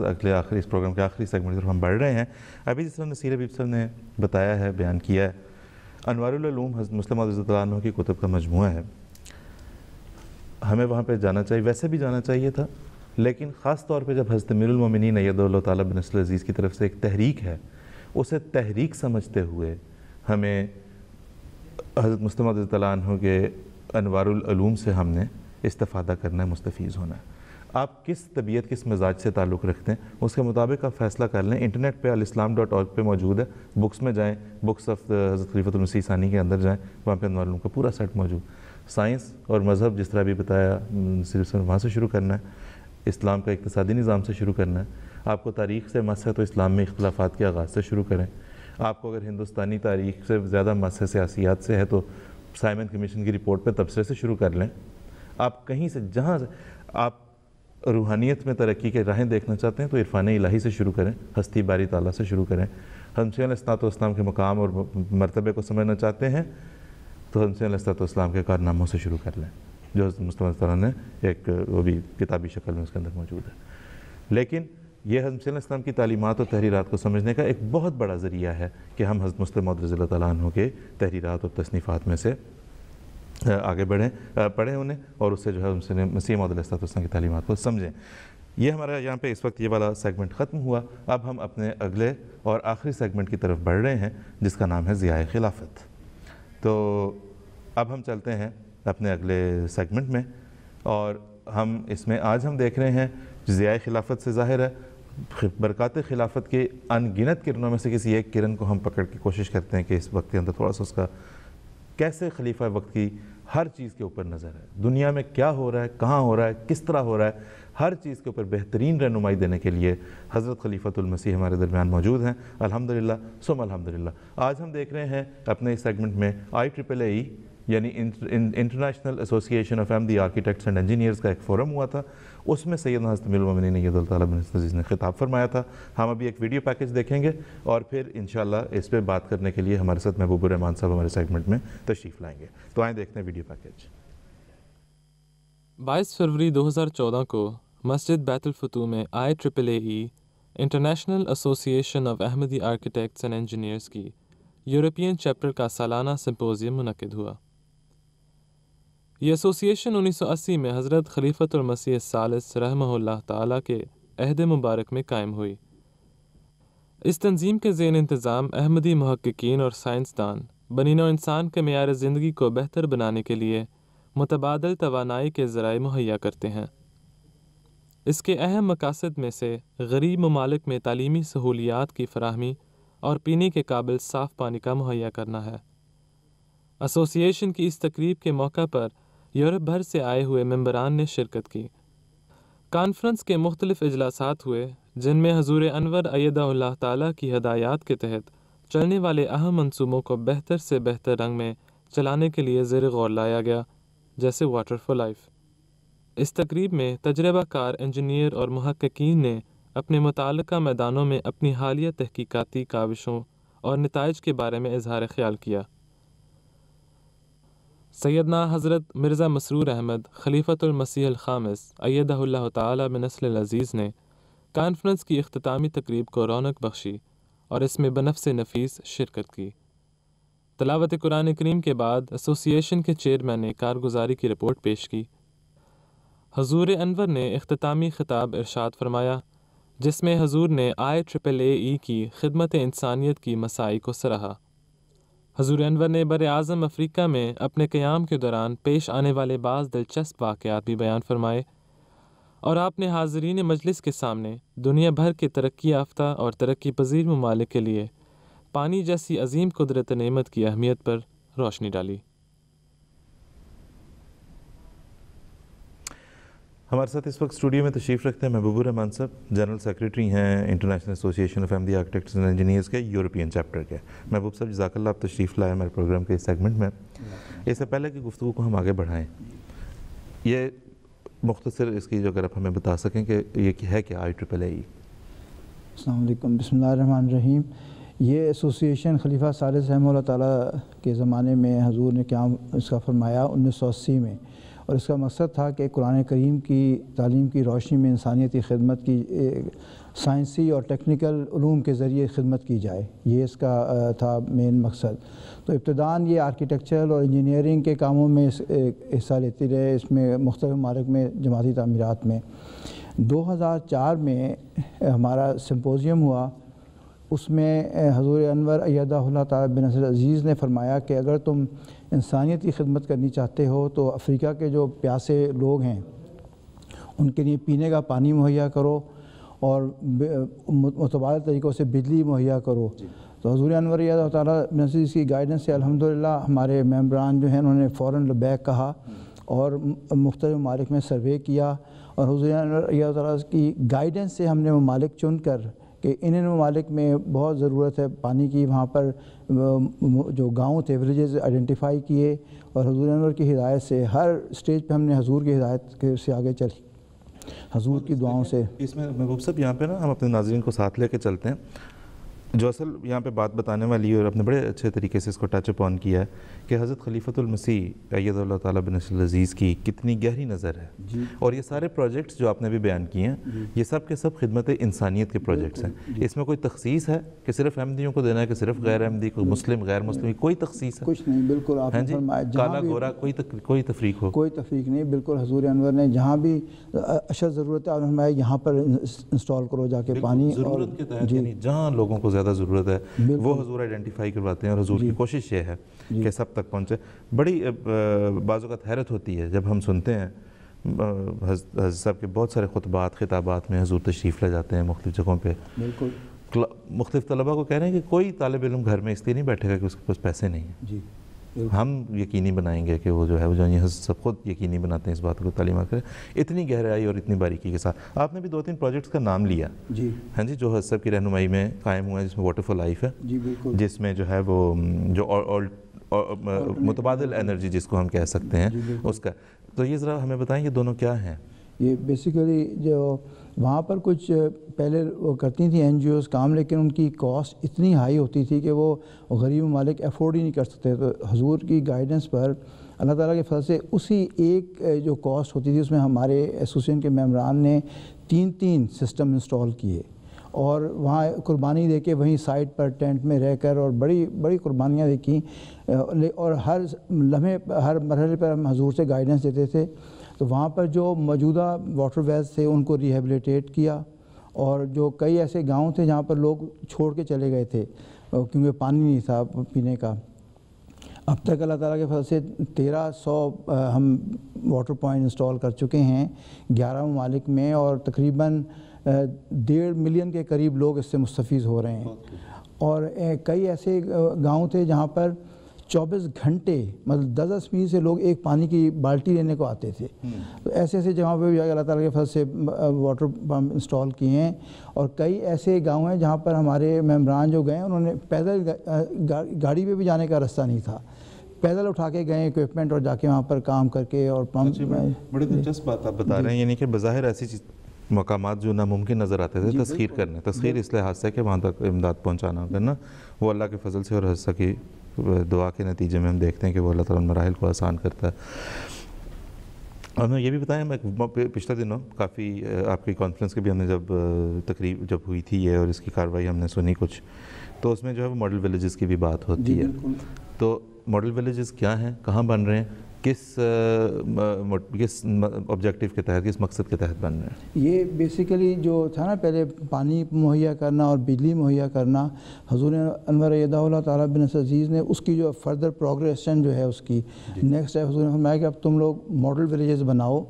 اس پروگرام کے آخری سیگمنٹ کی طرف ہم بڑھ رہے ہیں. ابھی جس طرح نصیر حبیب صاحب نے بتایا ہے، بیان کیا ہے، انوار العلوم حضرت مسلم موعود رضی اللہ عنہ کی کتب کا مجموعہ ہے. ہمیں وہاں پہ جانا چاہیے، ویسے بھی جانا چاہیے تھا، لیکن خاص طور پہ جب حضرت امیر المومنین ایدہ اللہ تعالیٰ بنصر العزیز کی طرف سے ایک تحریک ہے، اسے تحریک سمجھتے ہوئے ہمیں حضرت مسلم موعود رضی اللہ عنہ کے انوار العلوم سے ہم نے استفادہ کرنا ہے، مستفیض ہونا ہے. آپ کس طبیعت، کس مزاج سے تعلق رکھتے ہیں، اس کے مطابق آپ فیصلہ کر لیں. انٹرنیٹ پہ الاسلام.org پہ موجود ہے، بکس میں جائیں، بکس آف حضرت خلیفۃ المسیح ثانی کے اندر جائیں، وہاں پہ انوار العلوم کا پورا سیٹ موجود. سائنس اور مذہب جس طرح بھی بتایا، صرف وہاں سے شروع کرنا ہے. اسلام کا اقتصادی نظام سے شروع کرنا ہے. آپ کو تاریخ سے مس ہے تو اسلام میں اختلافات کے آغاز سے شروع کریں. آپ کو اگر ہندوستانی تاریخ سے زیادہ مس ہے، سیاسیات سے ہے، تو سائمن کمیشن کی رپورٹ پہ تبصرے سے شروع کر لیں. آپ کہیں سے، جہاں سے آپ روحانیت میں ترقی کے راہیں دیکھنا چاہتے ہیں تو عرفان الہی سے شروع کریں، ہستی باری تعالیٰ سے شروع کریں. حضرت علیہ الصلوۃ والسلام کے مقام اور مرتبے کو سمجھنا چاہتے ہیں تو حضرت علیہ الصلوۃ والسلام کے کارناموں سے شروع کر لیں، جو حضرت مصطفیٰ صلی اللہ علیہ وسلم نے ایک وہ بھی کتابی شکل میں اس کے اندر موجود ہے. لیکن یہ حضرت علیہ السلام کی تعلیمات اور تحریرات کو سمجھنے کا ایک بہت بڑا ذریعہ ہے کہ ہم حضرت مسلم موعود رضی اللہ تعالیٰ عنہ کے تحریرات اور تصنیفات میں سے آگے پڑھیں انہیں، اور اس سے جو ہے مسیح موعود علیہ السلام کی تعلیمات کو سمجھیں. یہ ہمارا یہاں پہ اس وقت یہ والا سیگمنٹ ختم ہوا. اب ہم اپنے اگلے اور آخری سیگمنٹ کی طرف بڑھ رہے ہیں جس کا نام ہے ضیاء خلافت. تو اب ہم چلتے ہیں اپنے اگلے سیگمنٹ میں، اور ہم اس میں آج ہم دیکھ رہے ہیں ضیاء خلافت سے ظاہر ہے برکات خلافت کے ان گنت کرنوں میں سے کسی ایک کرن کو ہم پکڑ کی کوشش کرتے ہیں کہ اس وقت کے اندر تھوڑا سا اس کا کیسے خلیفہ وقت کی ہر چیز کے اوپر نظر ہے، دنیا میں کیا ہو رہا ہے، کہاں ہو رہا ہے، کس طرح ہو رہا ہے، ہر چیز کے اوپر بہترین رہنمائی دینے کے لیے حضرت خلیفۃ المسیح ہمارے درمیان موجود ہیں. الحمدللہ ثم الحمدللہ. آج ہم دیکھ رہے ہیں اپنے اس سیگمنٹ میں IEEE یعنی international association of Ahmadi architects and engineers کا ایک فورم ہوا تھا. اس میں سیدنا حضرت امیر المومنین ایدہ اللہ تعالیٰ بنصر العزیز نے خطاب فرمایا تھا. ہم ابھی ایک ویڈیو پیکج دیکھیں گے اور پھر انشاءاللہ اس پہ بات کرنے کے لیے ہمارے ساتھ محبوب الرحمان صاحب ہمارے سیگمنٹ میں تشریف لائیں گے. تو آئیں دیکھتے ہیں ویڈیو پیکج. 22 فروری 2014 کو مسجد بیت الفتوح میں IEEE international association of Ahmadi architects and engineers کی یورپین چیپٹر کا سالانہ سمپوزیم منعقد ہوا. یہ ایسوسیشن 1980 میں حضرت خلیفۃ المسیح الثالث رحمہ اللہ تعالیٰ کے عہد مبارک میں قائم ہوئی. اس تنظیم کے زیر انتظام احمدی محققین اور سائنسدان بنی نوع انسان کے معیار زندگی کو بہتر بنانے کے لیے متبادل توانائی کے ذرائع مہیا کرتے ہیں. اس کے اہم مقاصد میں سے غریب ممالک میں تعلیمی سہولیات کی فراہمی اور پینے کے قابل صاف پانی کا مہیا کرنا ہے. ایسوسیشن کی اس تقریب کے موقع پر یورپ بھر سے آئے ہوئے ممبران نے شرکت کی۔ کانفرنس کے مختلف اجلاسات ہوئے جن میں حضور انور ایدہ اللہ تعالیٰ کی ہدایات کے تحت چلنے والے اہم منصوبوں کو بہتر سے بہتر رنگ میں چلانے کے لیے زیر غور لایا گیا، جیسے واٹر فار لائف۔ اس تقریب میں تجربہ کار انجینئر اور محققین نے اپنے متعلقہ میدانوں میں اپنی حالیہ تحقیقاتی کاوشوں اور نتائج کے بارے میں اظہار خیال کیا۔ سیدنا حضرت مرزا مسرور احمد خلیفۃ المسیح الخامس ایدہ اللہ تعالی بنصر العزیز نے کانفرنس کی اختتامی تقریب کو رونق بخشی اور اس میں بنفس نفیس شرکت کی۔ تلاوت قرآن کریم کے بعد ایسوسی ایشن کے چیئرمین نے کارگزاری کی رپورٹ پیش کی۔ حضور انور نے اختتامی خطاب ارشاد فرمایا جس میں حضور نے IEEE کی خدمت انسانیت کی مساعی کو سراہا۔ حضور انور نے بر اعظم افریقہ میں اپنے قیام کے دوران پیش آنے والے بعض دلچسپ واقعات بھی بیان فرمائے، اور آپ نے حاضرین مجلس کے سامنے دنیا بھر کے ترقی یافتہ اور ترقی پذیر ممالک کے لیے پانی جیسی عظیم قدرت نعمت کی اہمیت پر روشنی ڈالی۔ ہمارے ساتھ اس وقت اسٹوڈیو میں تشریف رکھتے ہیں محبوب الرحمان صاحب، جنرل سیکریٹری ہیں انٹرنیشنل ایسوسی ایشن of Ahmadi architects and engineers کے یورپین چیپٹر کے۔ محبوب صاحب جزاک اللہ، آپ تشریف لائے ہمارے پروگرام کے اس سیگمنٹ میں۔ اس سے پہلے کہ گفتگو کو ہم آگے بڑھائیں، یہ مختصر اس کی جو اگر آپ ہمیں بتا سکیں کہ یہ ہے کیا IEEE؟ السلام علیکم، بسم اللہ الرحمن الرحیم۔ یہ ایسوسی ایشن خلیفہ ثالث رحمہ اللہ تعالیٰ کے زمانے میں حضور نے قیام اس کا فرمایا 1980 میں، اور اس کا مقصد تھا کہ قرآن کریم کی تعلیم کی روشنی میں انسانیتی خدمت کی سائنسی اور ٹیکنیکل علوم کے ذریعے خدمت کی جائے، یہ اس کا تھا مین مقصد۔ تو ابتداً یہ آرکیٹیکچرل اور انجینئرنگ کے کاموں میں حصہ لیتی رہے، اس میں مختلف ممالک میں جماعتی تعمیرات میں۔ 2004 میں ہمارا سمپوزیم ہوا، اس میں حضور انور ایدہ اللہ تعالیٰ بنصر العزیز نے فرمایا کہ اگر تم انسانیت کی خدمت کرنی چاہتے ہو تو افریقہ کے جو پیاسے لوگ ہیں ان کے لیے پینے کا پانی مہیا کرو اور متبادل طریقوں سے بجلی مہیا کرو۔ تو حضور انور ایدہ اللہ تعالیٰ بنصر العزیز کی گائیڈنس سے الحمدللہ ہمارے ممبران جو ہیں انہوں نے فوراً لبیک کہا اور مختلف ممالک میں سروے کیا، اور حضور انور ایدہ اللہ تعالیٰ کی گائیڈنس سے ہم نے ممالک چن کر کہ ان ممالک میں بہت ضرورت ہے پانی کی، وہاں پر جو گاؤں تھے ولیجز آئیڈینٹیفائی کیے، اور حضور انور کی ہدایت سے ہر سٹیج پہ ہم نے حضور کی ہدایت سے آگے چلی، حضور کی دعاؤں سے۔ اس میں محبوب صاحب یہاں پہ نا ہم اپنے ناظرین کو ساتھ لے کے چلتے ہیں، جو اصل یہاں پہ بات بتانے والی ہے اور اپنے بڑے اچھے طریقے سے اس کو ٹچ اپ آن کیا ہے کہ حضرت خلیفۃ المسیح ایدہ اللہ تعالیٰ بنصر العزیز کی کتنی گہری نظر ہے، اور یہ سارے پروجیکٹس جو آپ نے بھی بیان کیے ہیں یہ سب کے سب خدمت انسانیت کے پروجیکٹس ہیں۔ اس میں کوئی تخصیص ہے کہ صرف احمدیوں کو دینا ہے کہ صرف غیر احمدی کو، مسلم غیر مسلم، کوئی تخصیص ہے؟ کچھ نہیں، بالکل آپ نے فرمایا کالا گورا کوئی تفریق ہو؟ کوئی تفریق نہیں، بالکل حضور انور نے جہاں بھی اشد ضرورت ہے انہوں نے یہاں پر انسٹال کرو جا کے پانی، ضرورت کے تحت یعنی جہاں لوگوں کو زیادہ ضرورت ہے وہ حضور آئیڈینٹیفائی کرواتے ہیں، اور حضور کی کوشش یہ ہے کہ سب تک پہنچے۔ بڑی بعض اوقات حیرت ہوتی ہے جب ہم سنتے ہیں حضرت صاحب کے بہت سارے خطبات خطابات میں حضور تشریف لے جاتے ہیں مختلف جگہوں پہ، بالکل مختلف طلباء کو کہہ رہے ہیں کہ کوئی طالب علم گھر میں اس لیے نہیں بیٹھے گا کہ اس کے پاس پیسے نہیں ہیں، ہم یقینی بنائیں گے کہ وہ جو ہے وہ حضرت صاحب خود یقینی بناتے ہیں اس بات کو تعلیمات کریں۔ اتنی گہرائی اور اتنی باریکی کے ساتھ آپ نے بھی 2-3 پروجیکٹس کا نام لیا، ہاں جی، جو حضرت صاحب کی رہنمائی میں قائم ہوا ہے، جس میں واٹر فار لائف ہے، جس میں جو ہے وہ جو متبادل انرجی جس کو ہم کہہ سکتے ہیں اس کا، تو یہ ذرا ہمیں بتائیں یہ دونوں کیا ہیں؟ یہ بیسیکلی جو وہاں پر کچھ پہلے وہ کرتی تھیں NGOs کام، لیکن ان کی کاسٹ اتنی ہائی ہوتی تھی کہ وہ غریب ممالک افورڈ ہی نہیں کر سکتے، تو حضور کی گائیڈنس پر اللہ تعالیٰ کے فضل سے اسی ایک جو کاسٹ ہوتی تھی اس میں ہمارے ایسوسیشن کے ممبران نے 3 سسٹم انسٹال کیے، اور وہاں قربانی دے کے وہیں سائٹ پر ٹینٹ میں رہ کر اور بڑی قربانیاں دیکھیں، اور ہر لمحے ہر مرحلے پر ہم حضور سے گائیڈنس دیتے تھے۔ تو وہاں پر جو موجودہ واٹر ویلز تھے ان کو ریہیبلیٹیٹ کیا، اور جو کئی ایسے گاؤں تھے جہاں پر لوگ چھوڑ کے چلے گئے تھے کیونکہ پانی نہیں تھا پینے کا، اب تک اللہ تعالیٰ کے فضل سے 1300 ہم واٹر پوائنٹ انسٹال کر چکے ہیں 11 ممالک میں، اور تقریباً 1.5 ملین کے قریب لوگ اس سے مستفید ہو رہے ہیں، اور کئی ایسے گاؤں تھے جہاں پر 24 گھنٹے مطلب 10 میر سے لوگ ایک پانی کی بالٹی لینے کو آتے تھے. تو ایسے ایسے جگہوں پہ بھی اللہ تعالیٰ کے فضل سے واٹر پمپ انسٹال کیے ہیں. اور کئی ایسے گاؤں ہیں جہاں پر ہمارے ممبران جو گئے انہوں نے پیدل گاڑی پہ بھی جانے کا راستہ نہیں تھا, پیدل اٹھا کے گئے اکوپمنٹ اور جا کے وہاں پر کام کر کے اور پمپ. بڑی دلچسپ بات آپ بتا رہے ہیں, یعنی کہ بظاہر ایسی مقامات جو ناممکن نظر آتے تھے تسخیر کرنے, تسخیر اس لحاظ سے کہ وہاں تک امداد پہنچانا کرنا, وہ اللہ کے فضل سے اور حصہ کی دعا کے نتیجے میں ہم دیکھتے ہیں کہ وہ اللہ تعالیٰ مراحل کو آسان کرتا ہے. اور میں یہ بھی بتائیں, میں پچھلے دنوں کافی آپ کی کانفرنس کے بھی ہم نے تقریب جب ہوئی تھی یہ اور اس کی کارروائی ہم نے سنی کچھ, تو اس میں جو ہے وہ ماڈل ولیجز کی بھی بات ہوتی ہے. تو ماڈل ولیجز کیا ہیں, کہاں بن رہے ہیں, کس آبجیکٹیو کے تحت, کس مقصد کے تحت بن رہے ہیں؟ یہ بیسیکلی جو تھا نا پہلے پانی مہیا کرنا اور بجلی مہیا کرنا, حضور انور ایدہ اللہ تعالیٰ بن عزیز نے اس کی جو فردر پروگریشن جو ہے اس کی نیکسٹ ہے, حضور نے فرمایا کہ اب تم لوگ ماڈل ولیجز بناؤ,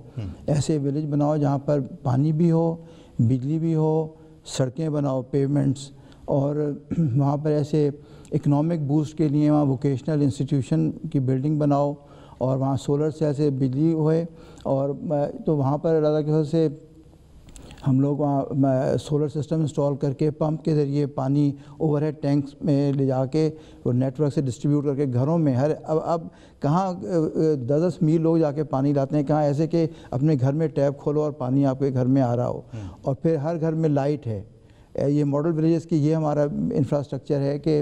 ایسے ولیج بناؤ جہاں پر پانی بھی ہو, بجلی بھی ہو, سڑکیں بناؤ, پیمنٹس, اور وہاں پر ایسے اکنامک بوسٹ کے لیے وہاں ووکیشنل انسٹیٹیوشن کی بلڈنگ بناؤ, اور وہاں سولر سیل سے بجلی ہوئے. اور تو وہاں پر اللہ کی وجہ سے ہم لوگ وہاں سولر سسٹم انسٹال کر کے پمپ کے ذریعے پانی اوور ہیڈ ٹینکس میں لے جا کے اور نیٹ ورک سے ڈسٹریبیوٹ کر کے گھروں میں اب کہاں 10 میل لوگ جا کے پانی لاتے ہیں, کہاں ایسے کہ اپنے گھر میں ٹیپ کھولو اور پانی آپ کے گھر میں آ رہا ہو. اور پھر ہر گھر میں لائٹ ہے. یہ ماڈل ولیجز کی یہ ہمارا انفراسٹرکچر ہے کہ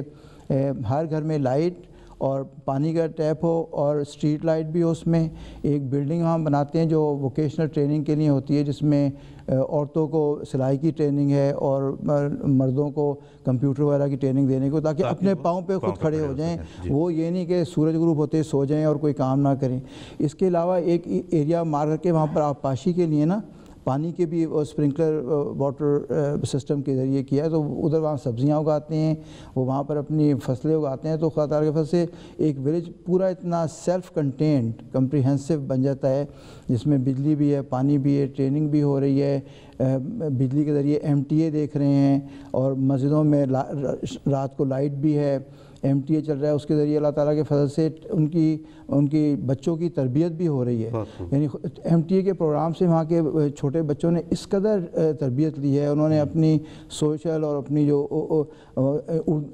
ہر گھر میں لائٹ اور پانی کا ٹیپ ہو اور اسٹریٹ لائٹ بھی ہو. اس میں ایک بلڈنگ ہم بناتے ہیں جو ووکیشنل ٹریننگ کے لیے ہوتی ہے, جس میں عورتوں کو سلائی کی ٹریننگ ہے اور مردوں کو کمپیوٹر وغیرہ کی ٹریننگ دینے کو, تاکہ اپنے پاؤں پہ خود کھڑے ہو جائیں. وہ یہ نہیں کہ سورج غروب ہوتے سو جائیں اور کوئی کام نہ کریں. اس کے علاوہ ایک ایریا مار کر کے وہاں پر آبپاشی کے لیے نا پانی کے بھی اسپرنکلر واٹر سسٹم کے ذریعے کیا ہے. تو ادھر وہاں سبزیاں اگاتے ہیں, وہ وہاں پر اپنی فصلیں اگاتے ہیں. تو خدا تعالیٰ کے فضل سے ایک ولیج پورا اتنا سیلف کنٹینڈ کمپریہنسو بن جاتا ہے, جس میں بجلی بھی ہے, پانی بھی ہے, ٹریننگ بھی ہو رہی ہے, بجلی کے ذریعے MTA دیکھ رہے ہیں, اور مسجدوں میں رات کو لائٹ بھی ہے, MTA چل رہا ہے. اس کے ذریعے اللہ تعالیٰ کے فضل سے ان کی بچوں کی تربیت بھی ہو رہی ہے. یعنی MTA کے پروگرام سے وہاں کے چھوٹے بچوں نے اس قدر تربیت لی ہے, انہوں نے اپنی سوشل اور اپنی جو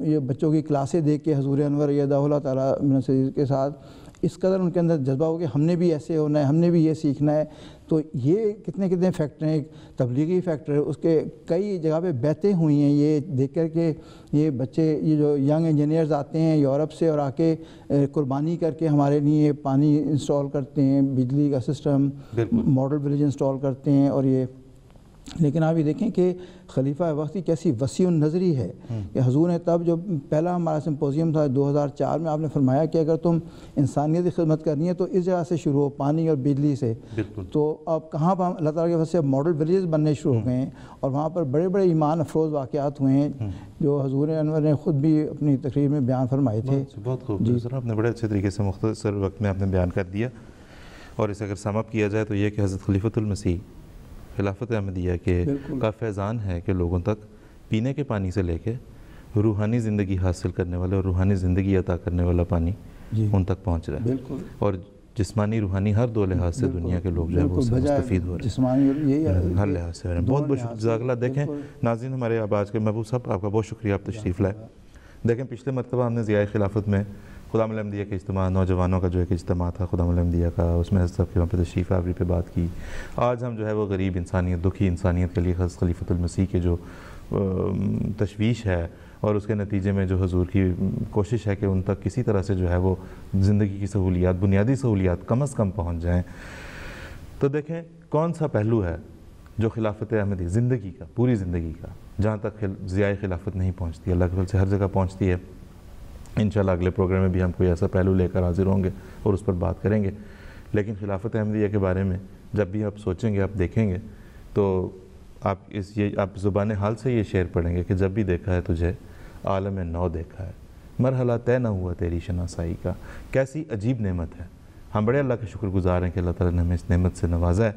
یہ بچوں کی کلاسیں دیکھ کے حضور انور ایدہ اللہ تعالیٰ کے ساتھ اس قدر ان کے اندر جذبہ ہو کہ ہم نے بھی ایسے ہونا ہے, ہم نے بھی یہ سیکھنا ہے. تو یہ کتنے فیکٹر ہیں. ایک تبلیغی فیکٹر ہے, اس کے کئی جگہ پہ بیعتیں ہوئی ہیں یہ دیکھ کر کے یہ بچے, یہ جو ینگ انجینئرز آتے ہیں یورپ سے اور آ کے قربانی کر کے ہمارے لیے پانی انسٹال کرتے ہیں, بجلی کا سسٹم, ماڈل ولیج انسٹال کرتے ہیں. اور یہ لیکن آپ یہ دیکھیں کہ خلیفہ وقت کی کیسی وسیع النظری ہے کہ حضور نے تب جو پہلا ہمارا سمپوزیم تھا 2004 میں, آپ نے فرمایا کہ اگر تم انسانیت کی خدمت کرنی ہے تو اس جگہ سے شروع ہو, پانی اور بجلی سے. تو اب کہاں پر اللہ تعالیٰ کی وجہ سے ماڈل ولیجز بننے شروع ہو گئے ہیں, اور وہاں پر بڑے بڑے ایمان افروز واقعات ہوئے ہیں جو حضور انور نے خود بھی اپنی تقریر میں بیان فرمائے تھے. بہت خوب سر, آپ نے بڑے اچھے طریقے سے مختصر وقت میں آپ نے بیان کر دیا. اور اسے اگر سم اپ کیا جائے تو یہ کہ حضرت خلیفۃ المسیح خلافت احمدیہ کے کا فیضان ہے کہ لوگوں تک پینے کے پانی سے لے کے روحانی زندگی حاصل کرنے والا اور روحانی زندگی عطا کرنے والا پانی ان تک پہنچ رہا ہے. اور جسمانی روحانی ہر دو لحاظ سے دنیا کے لوگ جو ہے وہ مستفید ہو رہے ہیں, ہر لحاظ سے. بہت بہت شکریہ, جزاک اللہ. دیکھیں ناظرین, ہمارے اب آج کے محبوب صاحب آپ کا بہت شکریہ, آپ تشریف لائے. دیکھیں پچھلے مرتبہ ہم نے ضیاء خلافت میں خدام الانبیاء کے اجتماع, نوجوانوں کا جو ایک اجتماع تھا خدام الانبیاء کا, اس میں حضرت صاحب کے وہاں پہ تشریف آوری پہ بات کی. آج ہم جو ہے وہ غریب انسانیت, دکھی انسانیت کے لیے حضرت خلیفۃ المسیح کے جو تشویش ہے اور اس کے نتیجے میں جو حضور کی کوشش ہے کہ ان تک کسی طرح سے جو ہے وہ زندگی کی سہولیات, بنیادی سہولیات کم از کم پہنچ جائیں. تو دیکھیں کون سا پہلو ہے جو خلافت احمدی زندگی کا, پوری زندگی کا, جہاں تک ضیاء خلافت نہیں پہنچتی, اللہ کے فضل سے ہر جگہ پہنچتی ہے. انشاءاللہ اگلے پروگرام میں بھی ہم کوئی ایسا پہلو لے کر حاضر ہوں گے اور اس پر بات کریں گے. لیکن خلافت احمدیہ کے بارے میں جب بھی آپ سوچیں گے, آپ دیکھیں گے, تو آپ زبان حال سے یہ شعر پڑھیں گے کہ جب بھی دیکھا ہے تجھے عالم نو دیکھا ہے, مرحلہ طے نہ ہوا تیری شناسائی کا. کیسی عجیب نعمت ہے. ہم بڑے اللہ کے شکر گزار ہیں کہ اللہ تعالیٰ نے ہمیں اس نعمت سے نوازا ہے.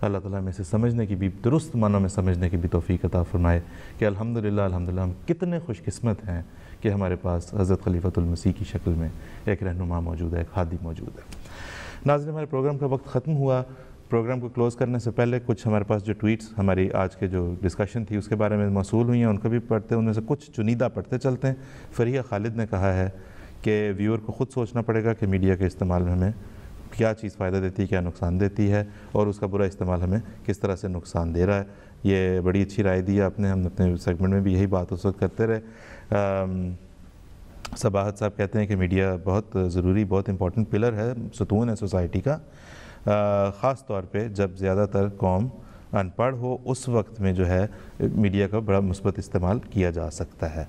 اللہ تعالیٰ ہمیں اسے سمجھنے کی بھی, درست معنوں میں سمجھنے کی بھی توفیق عطا فرمائے کہ الحمدللہ ہم کتنے خوش قسمت ہیں کہ ہمارے پاس حضرت خلیفۃ المسیح کی شکل میں ایک رہنما موجود ہے، ایک ہادی موجود ہے۔ ناظرین، ہمارے پروگرام کا وقت ختم ہوا۔ پروگرام کو کلوز کرنے سے پہلے کچھ ہمارے پاس جو ٹویٹس ہماری آج کے جو ڈسکشن تھی اس کے بارے میں موصول ہوئی ہیں، ان کو بھی پڑھتے ہیں، ان میں سے کچھ چنیدہ پڑھتے چلتے ہیں۔ فریہ خالد نے کہا ہے کہ ویور کو خود سوچنا پڑے گا کہ میڈیا کے استعمال میں ہمیں کیا چیز فائدہ دیتی ہے، کیا نقصان دیتی ہے، اور اس کا برا استعمال ہمیں کس طرح سے نقصان دے رہا ہے۔ یہ بڑی اچھی رائے دی ہے آپ نے، ہم اپنے سیگمنٹ میں بھی یہی بات اس وقت کرتے رہے۔ صباحت صاحب کہتے ہیں کہ میڈیا بہت ضروری، بہت امپورٹنٹ پلر ہے، ستون ہے سوسائٹی کا، خاص طور پہ جب زیادہ تر قوم ان پڑھ ہو، اس وقت میں جو ہے میڈیا کا بڑا مثبت استعمال کیا جا سکتا ہے۔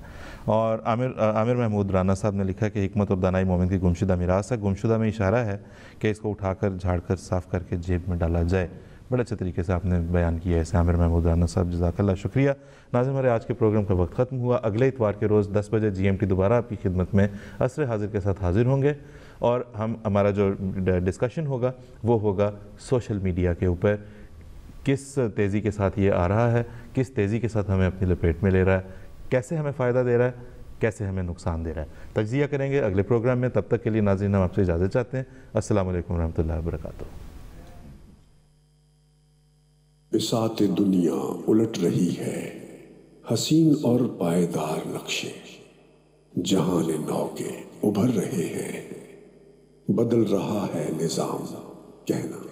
اور عامر محمود رانا صاحب نے لکھا کہ حکمت اور دانائی مومن کی گمشدہ میراث ہے۔ گمشدہ میں اشارہ ہے کہ اس کو اٹھا کر، جھاڑ کر، صاف کر کے جیب میں ڈالا جائے۔ بڑے اچھے طریقے سے آپ نے بیان کیا ہے اسے عامر محمود رانا صاحب، جزاک اللہ، شکریہ۔ ناظرین، ہمارے آج کے پروگرام کا وقت ختم ہوا۔ اگلے اتوار کے روز 10 بجے GMT دوبارہ آپ کی خدمت میں عصر حاضر کے ساتھ حاضر ہوں گے، اور ہمارا جو ڈسکشن ہوگا وہ ہوگا سوشل میڈیا کے اوپر، کس تیزی کے ساتھ یہ آ رہا ہے، کس تیزی کے ساتھ ہمیں اپنی لپیٹ میں لے رہا ہے، کیسے ہمیں فائدہ دے رہا ہے، کیسے ہمیں نقصان دے رہا ہے۔ تجزیہ کریں گے اگلے پروگرام میں۔ تب تک کے لیے ناظرین ہم آپ سے اجازت چاہتے ہیں۔ السلام علیکم ورحمۃ اللہ وبرکاتہ۔ بساط دنیا الٹ رہی ہے، حسین اور پائیدار نقشے جہان نو کے ابھر رہے ہیں، بدل رہا ہے نظام کہنا